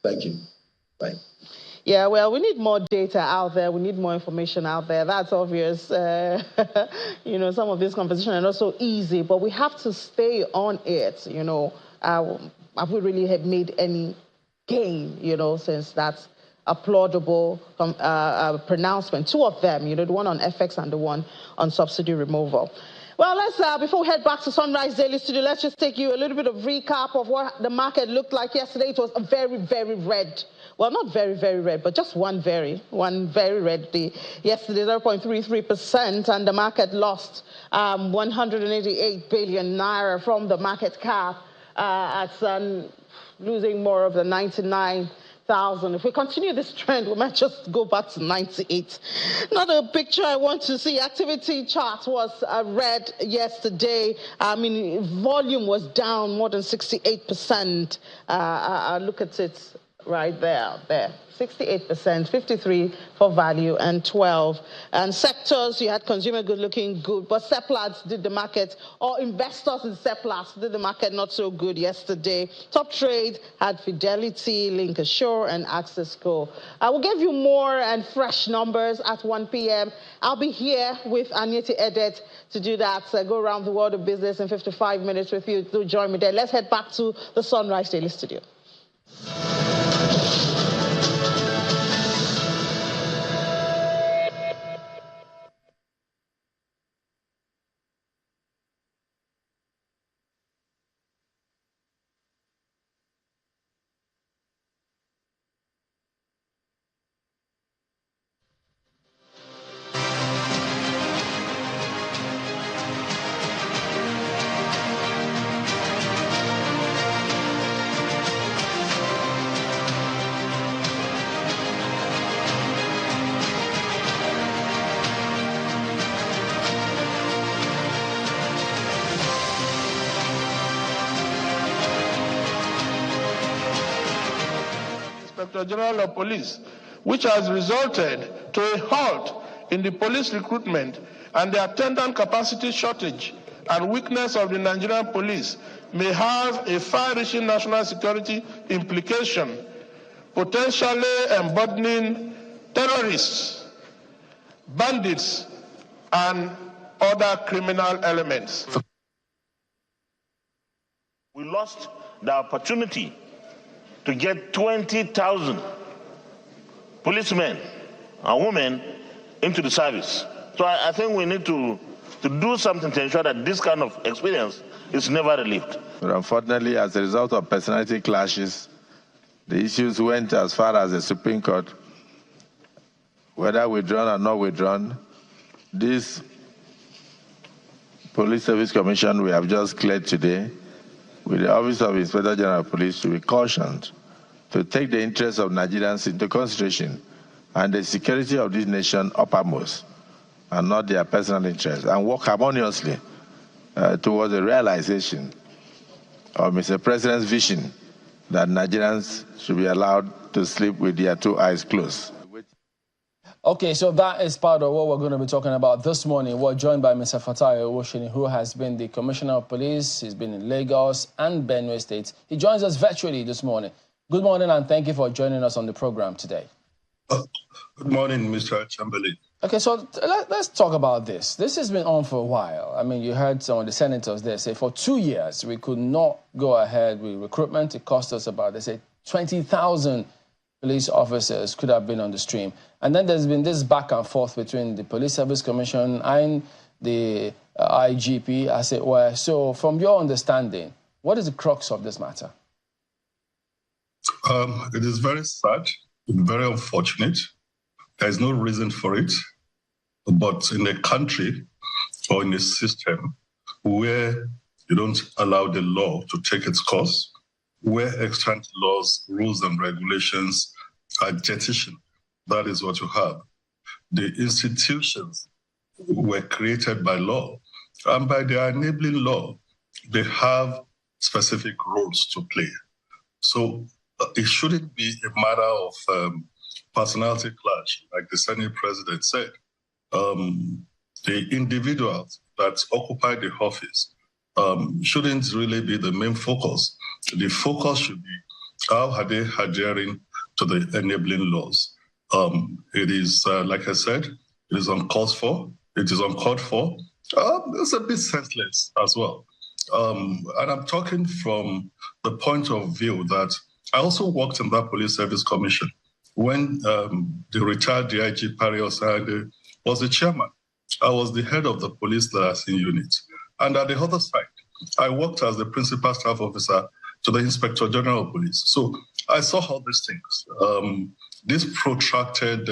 Thank you. Bye. Yeah, well, we need more data out there. We need more information out there. That's obvious. You know, some of this conversation are not so easy, but we have to stay on it. You know, have we really made any gain, you know, since that's a plausible pronouncement? Two of them, you know, the one on FX and the one on subsidy removal. Well, let's, before we head back to Sunrise Daily Studio, let's just take you a little bit of recap of what the market looked like yesterday. It was a very, very red. Well, not very, very red, but just one very red day. Yesterday, 0.33%, and the market lost 188 billion naira from the market cap at losing more of the 99,000. If we continue this trend, we might just go back to 98. Another picture I want to see, activity chart was red yesterday. I mean, volume was down more than 68%. Look at it. Right there, 68%, 53 for value, and 12. And sectors, you had consumer good looking good, but surplus did the market, or investors in surplus did the market not so good yesterday. Top trade had Fidelity, Linkashore, and Accessco. I will give you more and fresh numbers at 1 p.m. I'll be here with Anyeti Edet to do that, go around the world of business in 55 minutes with you. Do join me there. Let's head back to the Sunrise Daily Studio. Inspector General of Police, which has resulted to a halt in the police recruitment and the attendant capacity shortage and weakness of the Nigerian police, may have a far-reaching national security implication, potentially emboldening terrorists, bandits, and other criminal elements. We lost the opportunity to get 20,000 policemen and women into the service. So I think we need to do something to ensure that this kind of experience is never relived. But unfortunately, as a result of personality clashes, the issues went as far as the Supreme Court. Whether withdrawn or not withdrawn, this Police Service Commission we have just cleared today, with the Office of Inspector General of Police, to be cautioned to take the interests of Nigerians into consideration and the security of this nation uppermost, and not their personal interests, and work harmoniously towards the realization of Mr. President's vision that Nigerians should be allowed to sleep with their two eyes closed. Okay, so that is part of what we're going to be talking about this morning. We're joined by Mr. Fatai Owoshini, who has been the Commissioner of Police. He's been in Lagos and Benue State. He joins us virtually this morning. Good morning, and thank you for joining us on the program today. Good morning, Mr. Chamberlain. Okay, so let's talk about this. This has been on for a while. I mean, you heard some of the senators there say for 2 years we could not go ahead with recruitment. It cost us about, they say, 20,000 police officers could have been on the stream. And then there's been this back and forth between the Police Service Commission and the IGP, as it were. So from your understanding, what is the crux of this matter? It is very sad, very unfortunate. There is no reason for it. But in a country or in a system where you don't allow the law to take its course, where extant laws, rules, and regulations are jettisoned, that is what you have. The institutions were created by law, and by their enabling law, they have specific roles to play. So it shouldn't be a matter of personality clash, like the Senate President said. The individuals that occupy the office shouldn't really be the main focus. The focus should be how are they adhering to the enabling laws. It is, like I said, it is uncalled for. It is uncalled for. It's a bit senseless as well. And I'm talking from the point of view that I also worked in that Police Service Commission when the retired DIG Parios was the chairman. I was the head of the police liaison unit. And at the other side, I worked as the principal staff officer to the Inspector General of Police. So I saw all these things. This protracted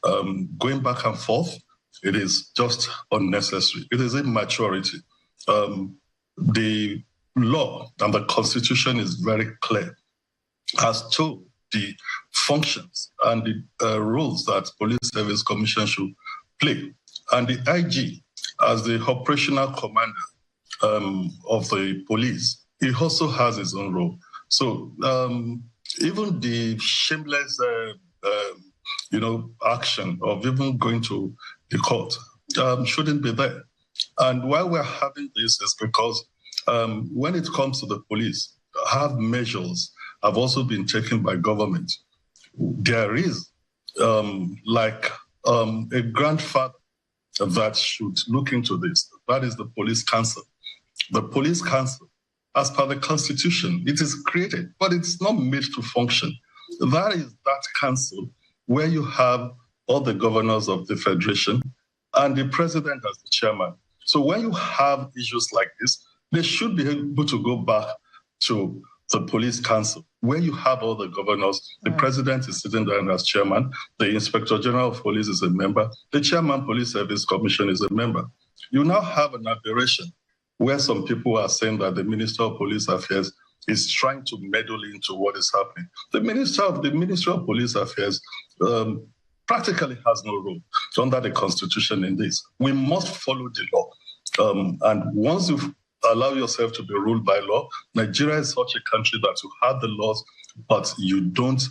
going back and forth, it is just unnecessary. It is immaturity. The law and the Constitution is very clear as to the functions and the roles that Police Service Commission should play. And the IG, as the operational commander of the police, he also has his own role. So even the shameless, action of even going to the court shouldn't be there. And why we're having this is because when it comes to the police, measures have also been taken by government. There is a grandfather that should look into this. That is the Police Council. The Police Council, as per the Constitution, it is created, but it's not made to function. That is that council where you have all the governors of the Federation and the president as the chairman. So when you have issues like this, they should be able to go back to the Police Council, where you have all the governors. The president is sitting there as chairman. The Inspector General of Police is a member. The chairman Police Service Commission is a member. You now have an aberration where some people are saying that the Minister of Police Affairs is trying to meddle into what is happening. The Minister of Police Affairs practically has no role under the Constitution in this. We must follow the law. And once you allow yourself to be ruled by law, Nigeria is such a country that you have the laws, but you don't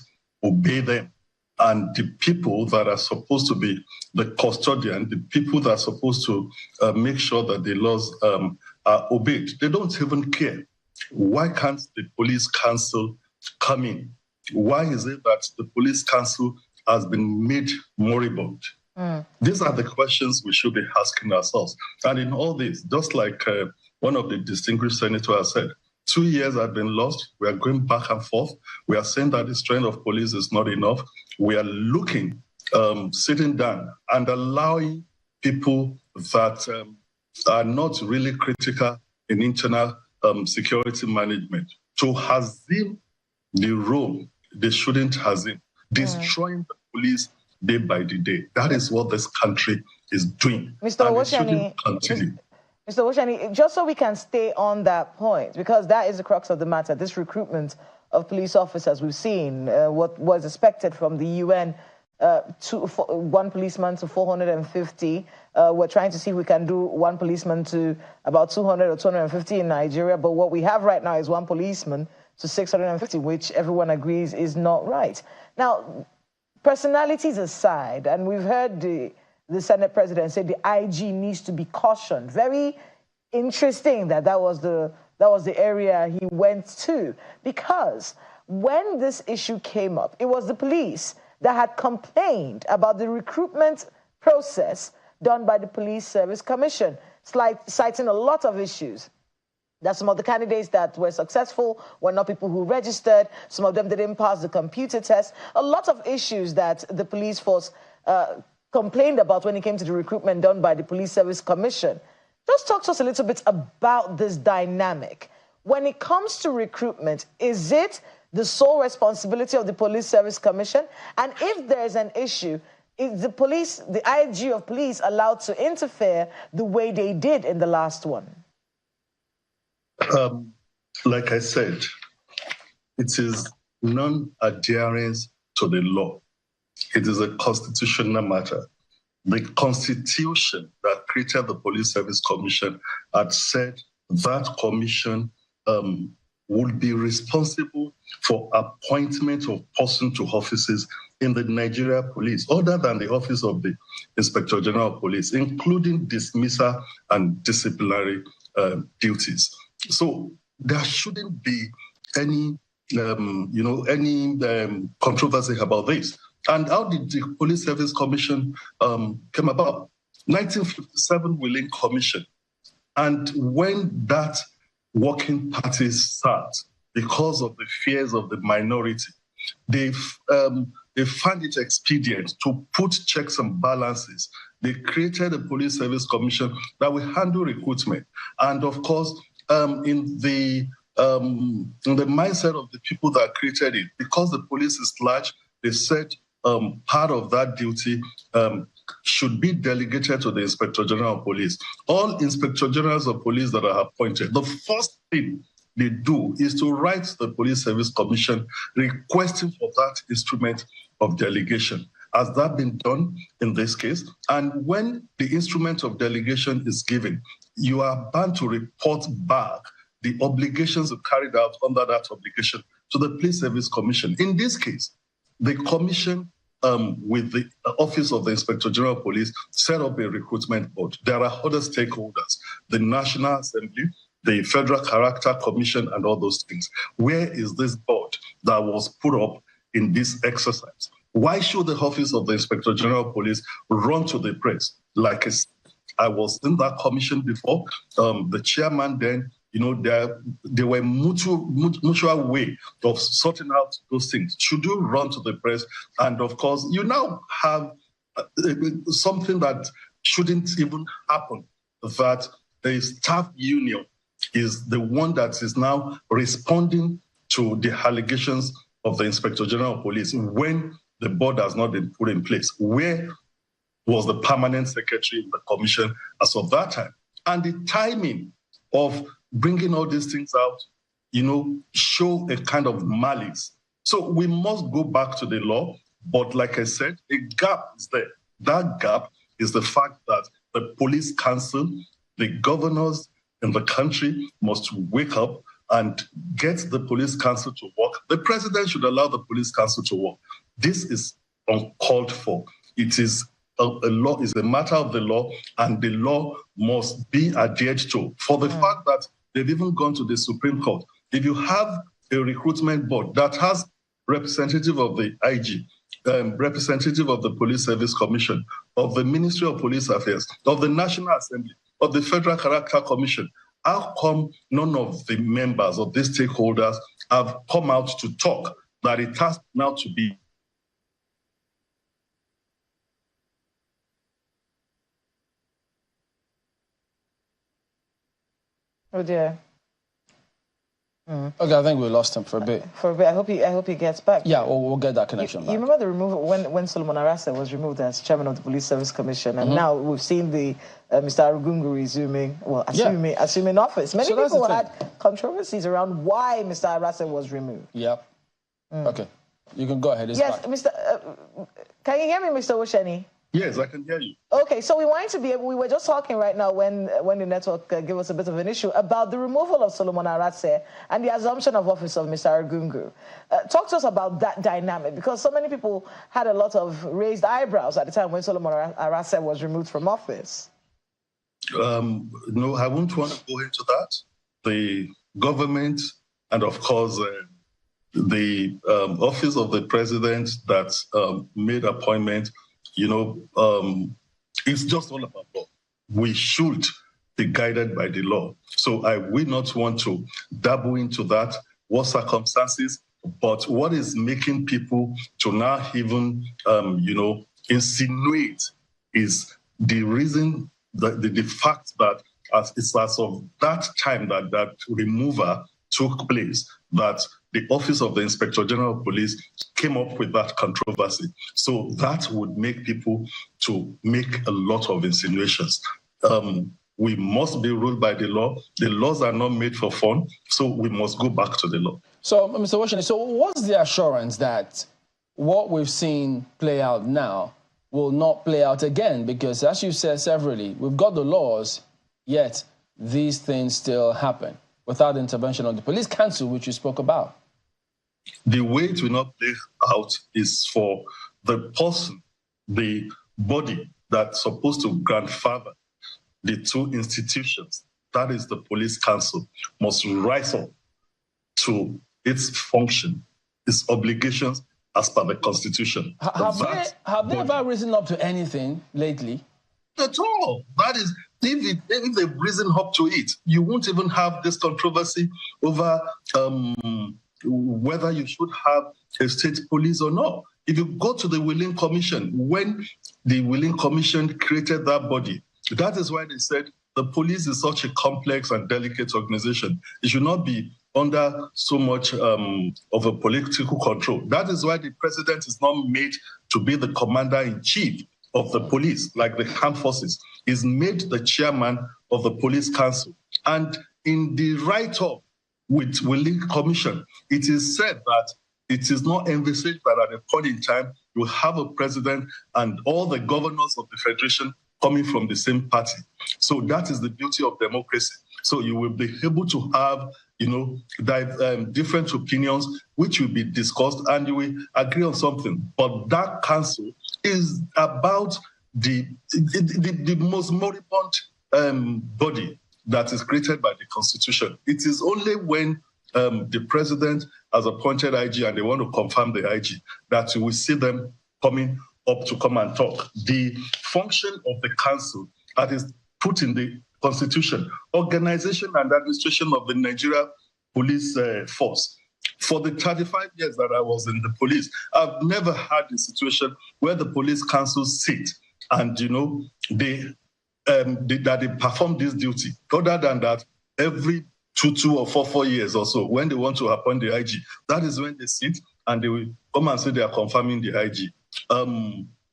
obey them. And the people that are supposed to be the custodian, the people that are supposed to make sure that the laws are obeyed, they don't even care. Why can't the police council come in? Why is it that the police council has been made moribund? These are the questions we should be asking ourselves. And in all this, just like one of the distinguished senators said, 2 years have been lost. We are going back and forth. We are saying that the strength of police is not enough. We are looking, sitting down and allowing people that are not really critical in internal security management to assume the role they shouldn't assume, destroying the police day by the day. That is what this country is doing. Mr. Woshani, just so we can stay on that point, because that is the crux of the matter, this recruitment of police officers. We've seen what was expected from the UN, one policeman to 450. We're trying to see if we can do one policeman to about 200 or 250 in Nigeria. But what we have right now is one policeman to 650, which everyone agrees is not right. Now, personalities aside, and we've heard the Senate president say the IG needs to be cautioned. Very interesting that was the area he went to, because when this issue came up, it was the police that had complained about the recruitment process done by the Police Service Commission, citing a lot of issues. That some of the candidates that were successful were not people who registered. Some of them didn't pass the computer test. A lot of issues that the police force complained about when it came to the recruitment done by the Police Service Commission. Just talk to us a little bit about this dynamic. When it comes to recruitment, is it the sole responsibility of the Police Service Commission? And if there's an issue, is the IG of police allowed to interfere the way they did in the last one? Like I said, it is non-adherence to the law. It is a constitutional matter. The Constitution that created the Police Service Commission had said that commission would be responsible for appointment of person to offices in the Nigeria Police, other than the office of the Inspector General of Police, including dismissal and disciplinary duties. So there shouldn't be any, controversy about this. And how did the Police Service Commission come about? 1957 Wheeling Commission. And when that working party sat, because of the fears of the minority, they found it expedient to put checks and balances. They created a Police Service Commission that will handle recruitment. And of course, in the mindset of the people that created it, because the police is large, they said part of that duty should be delegated to the Inspector General of Police. All Inspector Generals of Police that are appointed, the first thing they do is to write to the Police Service Commission requesting for that instrument of delegation. Has that been done in this case? And when the instrument of delegation is given, you are bound to report back the obligations carried out under that obligation to the Police Service Commission. In this case, the commission with the Office of the Inspector General of Police set up a recruitment board. There are other stakeholders, the National Assembly, the Federal Character Commission, and all those things. Where is this board that was put up in this exercise? Why should the Office of the Inspector General of Police run to the press? Like I was in that commission before, the chairman then, there were mutual way of sorting out those things. Should you run to the press? And of course, you now have something that shouldn't even happen, that the staff union is the one that is now responding to the allegations of the Inspector General of Police when the board has not been put in place. Where was the permanent secretary in the commission as of that time? And the timing of bringing all these things out, show a kind of malice. So we must go back to the law. But like I said, a gap is there. That gap is the fact that the police council, the governors in the country must wake up and get the police council to work. The president should allow the police council to work. This is uncalled for. It is a law, is a matter of the law, and the law must be adhered to. For the fact that they've even gone to the Supreme Court. If you have a recruitment board that has representative of the IG, representative of the Police Service Commission, of the Ministry of Police Affairs, of the National Assembly, of the Federal Character Commission, how come none of the members of these stakeholders have come out to talk that it has now to be? Oh dear. Okay, I think we lost him for a bit. I hope he gets back. Yeah, we'll get that connection back. You remember the removal when Solomon Arase was removed as chairman of the Police Service Commission, and now we've seen the Mr. Arugungu assuming office. Many people had controversies around why Mr. Arase was removed. Yep. Okay, you can go ahead. Yes, Mr. Can you hear me, Mr. Osheni? Yes, I can hear you. Okay, so we were just talking right now when the network gave us a bit of an issue about the removal of Solomon Arase and the assumption of office of Mr. Arugungu. Talk to us about that dynamic, because so many people had a lot of raised eyebrows at the time when Solomon Arase was removed from office. No, I won't want to go into that. The government and, of course, the office of the president that made appointment, it's just all about law. We should be guided by the law. So I will not want to dabble into that, what circumstances, but what is making people to now even, insinuate is the reason, the fact that it's as of that time that removal took place, that the Office of the Inspector General of Police came up with that controversy. So that would make people to make a lot of insinuations. We must be ruled by the law. The laws are not made for fun, so we must go back to the law. So, Mr. Washington, so what's the assurance that what we've seen play out now will not play out again? Because as you said severally, we've got the laws, yet these things still happen without intervention of the police council, which you spoke about. The way it will not play out is for the person, the body that's supposed to grandfather the two institutions, that is the police council, must rise up to its function, its obligations as per the Constitution. Have they ever risen up to anything lately? At all. That is, if they've risen up to it, you won't even have this controversy over whether you should have a state police or not. If you go to the Willing Commission, when the Willing Commission created that body, that is why they said the police is such a complex and delicate organization. It should not be under so much of a political control. That is why the president is not made to be the commander-in-chief of the police, like the armed forces. He's made the chairman of the police council. And in the write-up with Willing Commission, it is said that it is not envisaged that at a point in time you have a president and all the governors of the federation coming from the same party. So that is the beauty of democracy. So you will be able to have, different opinions, which will be discussed, and you will agree on something. But that council is about the most moribund body that is created by the Constitution. It is only when the president has appointed IG and they want to confirm the IG that you will see them coming up to come and talk. The function of the council that is put in the Constitution, organization and administration of the Nigeria police force. For the 35 years that I was in the police, I've never had a situation where the police council sit and, they perform this duty. Other than that, every two or four years or so, when they want to appoint the IG, that is when they sit and they will come and say they are confirming the IG.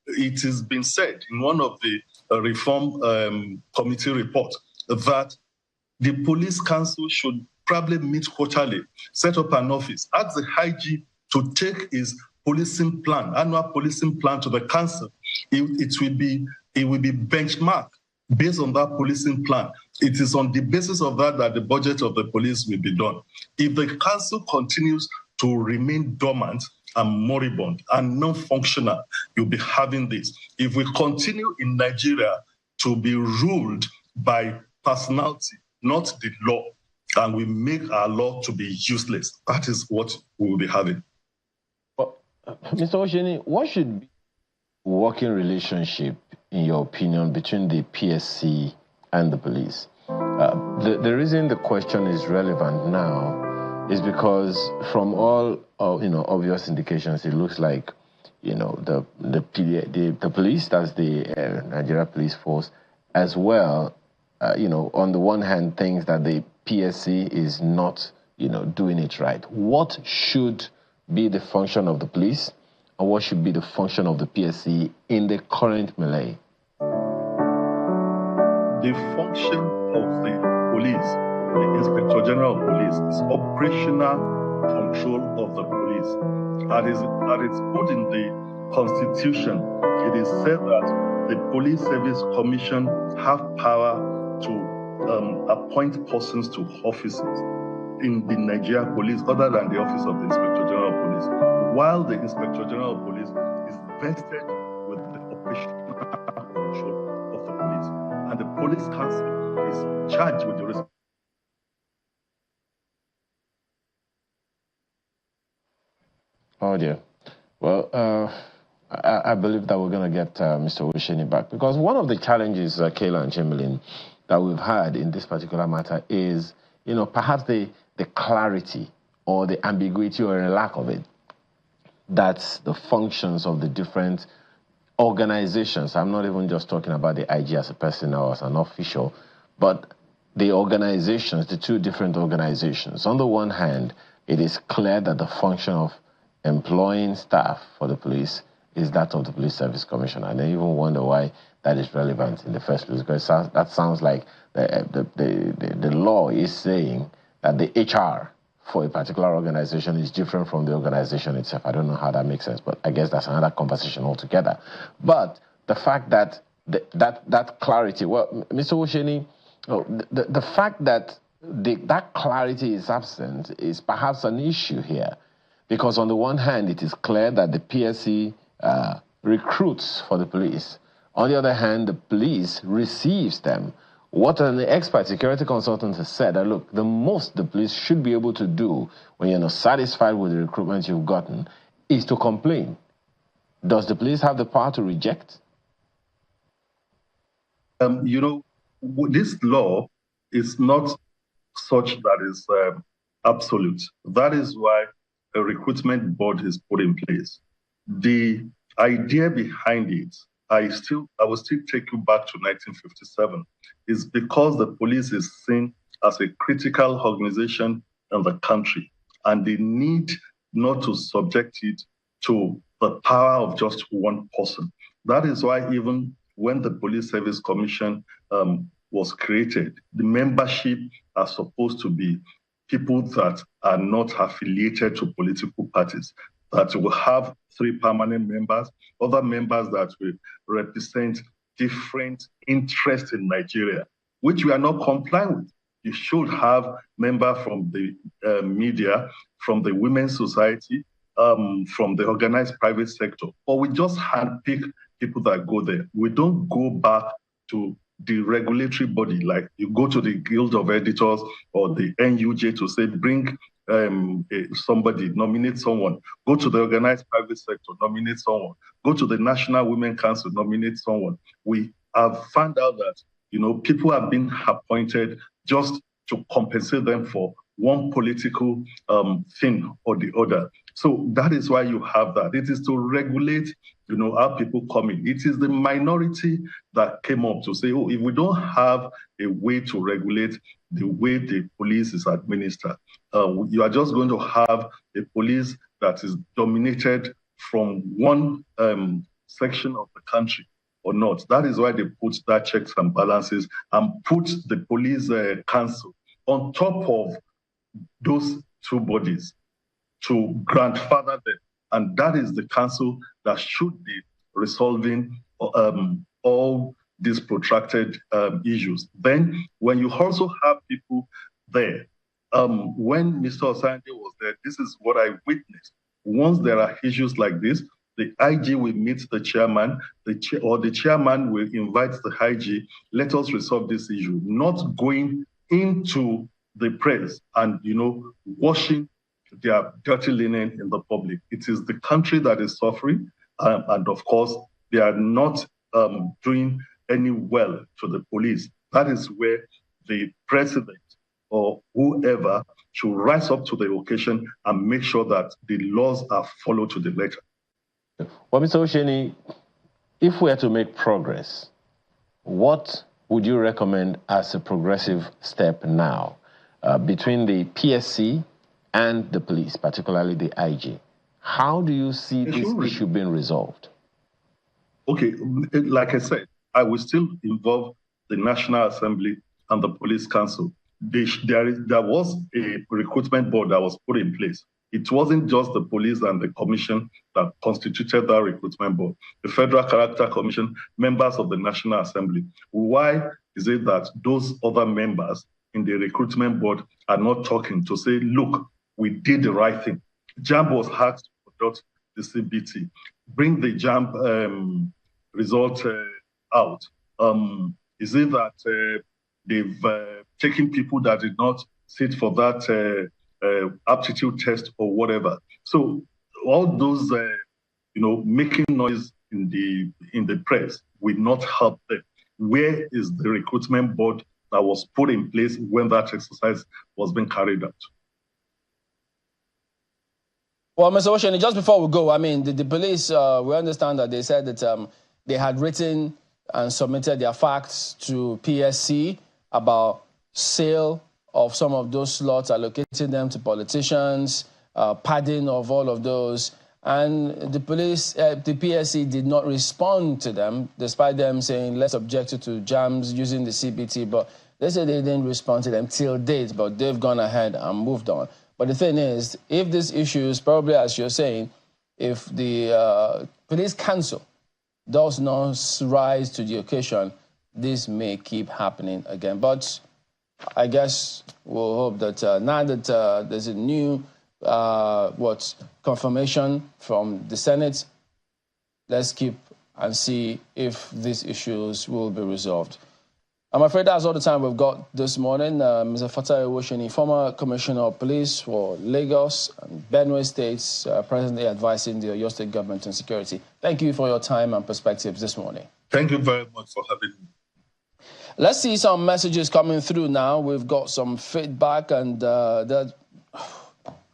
It has been said in one of the reform committee reports that the police council should probably meet quarterly, set up an office, ask the IG to take his policing plan, annual policing plan to the council. It will be benchmarked based on that policing plan. It is on the basis of that that the budget of the police will be done. If the council continues to remain dormant and moribund and non-functional, you'll be having this. If we continue in Nigeria to be ruled by personality, not the law, and we make our law to be useless, that is what we will be having. Well, Mr. Osheni, what should be a working relationship, in your opinion, between the PSC and the police? The reason the question is relevant now is because from all obvious indications, it looks like the police, that's the Nigeria Police Force, as well. On the one hand, thinks that the PSC is not doing it right. What should be the function of the police, and what should be the function of the PSC in the current melee? The function of the police, the Inspector General of Police, is operational control of the police. That is put in the Constitution. It is said that the Police Service Commission have power to appoint persons to offices in the Nigeria Police other than the office of the Inspector General of Police, while the Inspector General of Police is vested with the operational control of the police. And the Police Council is charged with the responsibility. Oh dear. Well, I believe that we're going to get Mr. Osheni back, because one of the challenges, Kayla and Chamberlain, that we've had in this particular matter is, perhaps the clarity or the ambiguity or a lack of it. That's the functions of the different organizations. I'm not even just talking about the IG as a person or as an official, but the organizations, the two different organizations. On the one hand, it is clear that the function of employing staff for the police is that of the Police Service Commission. And I even wonder why that is relevant in the first place, because that sounds like the law is saying that the HR for a particular organization is different from the organization itself. I don't know how that makes sense, but I guess that's another conversation altogether. But the fact that that clarity, well, Mr. Osheni, the fact that that clarity is absent is perhaps an issue here, because on the one hand, it is clear that the PSC recruits for the police. On the other hand, the police receives them. What an expert security consultant has said, that look, the most the police should be able to do when you're not satisfied with the recruitment you've gotten is to complain. Does the police have the power to reject? This law is not such that is absolute. That is why a recruitment board is put in place. The idea behind it, I will still take you back to 1957, is because the police is seen as a critical organization in the country, and they need not to subject it to the power of just one person. That is why even when the Police Service Commission was created, the membership are supposed to be people that are not affiliated to political parties, that will have 3 permanent members, other members that will represent different interests in Nigeria, which we are not complying with. You should have members from the media, from the women's society, from the organized private sector, or we just handpick people that go there. We don't go back to the regulatory body, like you go to the Guild of Editors or the NUJ to say, bring somebody, nominate someone. Go to the organized private sector, nominate someone. Go to the National Women Council, nominate someone. We have found out that, people have been appointed just to compensate them for one political thing or the other. So that is why you have that. It is to regulate, how people come in. It is the minority that came up to say, if we don't have a way to regulate the way the police is administered, you are just going to have a police that is dominated from one section of the country or not. That is why they put that checks and balances and put the police council on top of those 2 bodies to grandfather them. And that is the council that should be resolving all these protracted issues. Then, when you also have people there, when Mr. Osanje was there, this is what I witnessed. Once there are issues like this, the IG will meet the chairman, or the chairman will invite the IG, let us resolve this issue, not going into the press and, washing their dirty linen in the public. It is the country that is suffering, and of course, they are not doing any well to the police. That is where the president or whoever should rise up to the occasion and make sure that the laws are followed to the letter. Well, Mr. Osheni, if we are to make progress, what would you recommend as a progressive step now between the PSC and the police, particularly the IG? How do you see this issue being resolved? Okay, like I said, I will still involve the National Assembly and the Police Council. There was a recruitment board that was put in place. It wasn't just the police and the commission that constituted that recruitment board. The Federal Character Commission, members of the National Assembly. Why is it that those other members in the recruitment board are not talking to say, look, we did the right thing? JAMB was asked to conduct the CBT. Bring the JAMB result out. Is it that they've taken people that did not sit for that aptitude test or whatever? So all those, making noise in the press will not help them. Where is the recruitment board that was put in place when that exercise was being carried out? Well, Mr. Osheni, just before we go, I mean, the police, we understand that they said that they had written and submitted their facts to PSC about sale of some of those slots, allocating them to politicians, padding of all of those. And the police, the PSC did not respond to them, despite them saying, let's object to JAMS using the CBT. But they said they didn't respond to them till date, but they've gone ahead and moved on. But the thing is, if these issues, probably as you're saying, if the police council does not rise to the occasion, this may keep happening again. But I guess we'll hope that now that there's a new confirmation from the Senate, let's keep and see if these issues will be resolved. I'm afraid that's all the time we've got this morning. Mr. Fatai Osheni, former Commissioner of Police for Lagos and Benue States, presently advising the Oyo State government on security. Thank you for your time and perspectives this morning. Thank you very much for having me. Let's see some messages coming through now. We've got some feedback and there's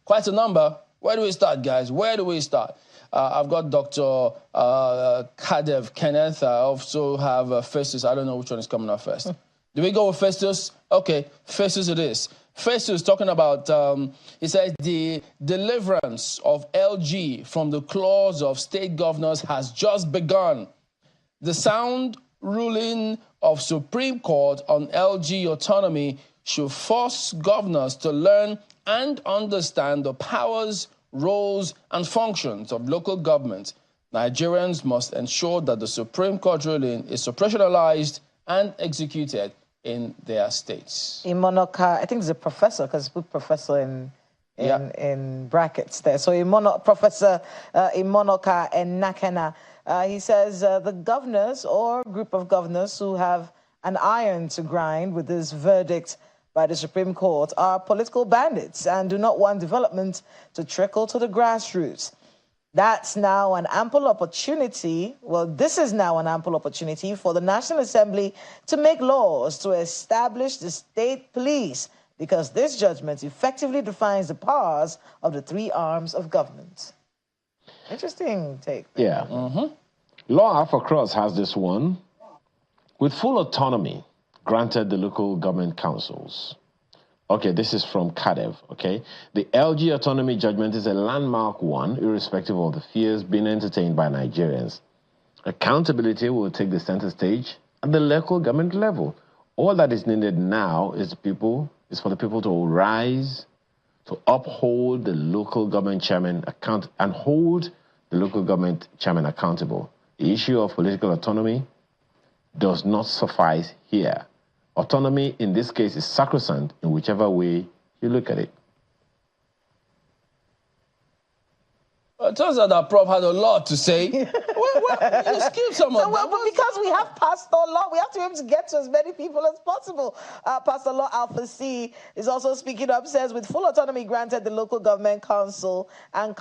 quite a number. Where do we start, guys? Where do we start? I've got Dr. Kadev Kenneth. I also have Festus. I don't know which one is coming up first. Do we go with Festus? Okay, Festus it is. Festus talking about, he says, the deliverance of LG from the claws of state governors has just begun. The sound ruling of Supreme Court on LG autonomy should force governors to learn and understand the powers, roles, and functions of local government. Nigerians must ensure that the Supreme Court ruling is operationalized and executed in their states. Imonoka, I think it's a professor, because put professor in brackets there. So Professor Imonoka and Nakena, he says the governors or group of governors who have an iron to grind with this verdict by the Supreme Court are political bandits and do not want development to trickle to the grassroots. That's now an ample opportunity. Well, this is now an ample opportunity for the National Assembly to make laws to establish the state police, because this judgment effectively defines the powers of the three arms of government. Interesting take. Yeah. Law Alpha Cross has this one. With full autonomy granted the local government councils. Okay, this is from Kadev, okay? The LG autonomy judgment is a landmark one, irrespective of the fears being entertained by Nigerians. Accountability will take the center stage at the local government level. All that is needed now is for the people to rise, to uphold the local government chairman and hold the local government chairman accountable. The issue of political autonomy does not suffice here. Autonomy in this case is sacrosanct in whichever way you look at it. It turns out that Prof had a lot to say. You skipped some of that. Because we have Pastor Law, we have to be able to get to as many people as possible. Pastor Law Alpha C is also speaking up, says, with full autonomy granted the local government council and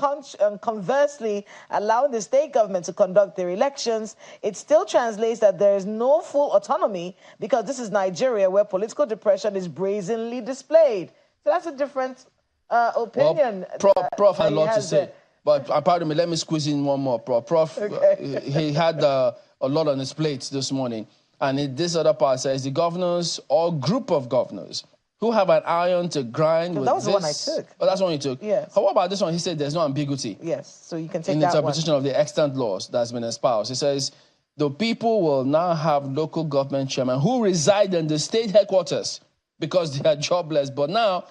conversely allowing the state government to conduct their elections, it still translates that there is no full autonomy because this is Nigeria where political depression is brazenly displayed. So that's a different opinion. Well, Prof had a lot to say. But pardon me, let me squeeze in one more, Prof. Okay. He had a lot on his plate this morning. And this other part says the governors or group of governors who have an iron to grind with this. That was the one I took. Oh, that's the one you took? Yes. How about this one? He said there's no ambiguity. Yes, so you can take that one. In interpretation of the extant laws that's been espoused. He says the people will now have local government chairmen who reside in the state headquarters because they are jobless. But now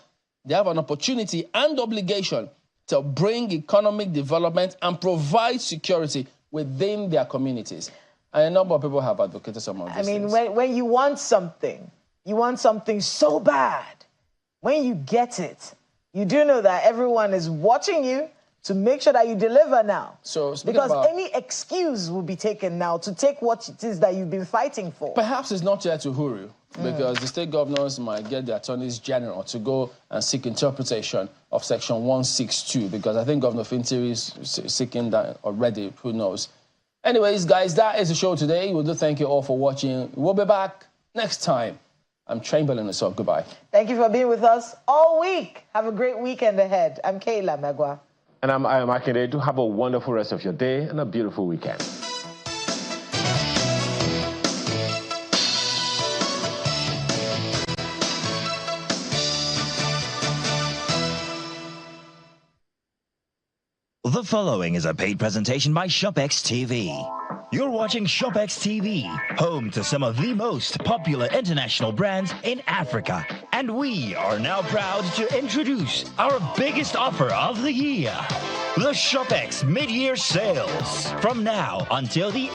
they have an opportunity and obligation to bring economic development and provide security within their communities. And a number of people have advocated some of these things. When you want something so bad, when you get it, you do know that everyone is watching you to make sure that you deliver now. So because any excuse will be taken now to take what it is that you've been fighting for. Perhaps it's not yet to Huru, because the state governors might get the attorneys general to go and seek interpretation of Section 162, because I think Governor Fintiri is seeking that already, who knows. Anyways, guys, that is the show today. We do thank you all for watching. We'll be back next time. I'm Chamberlain, so goodbye. Thank you for being with us all week. Have a great weekend ahead. I'm Kayla Magwa. And I'm Akinde. Do have a wonderful rest of your day and a beautiful weekend. The following is a paid presentation by ShopX TV. You're watching ShopX TV, home to some of the most popular international brands in Africa. And we are now proud to introduce our biggest offer of the year, the ShopX Mid-Year Sales. From now until the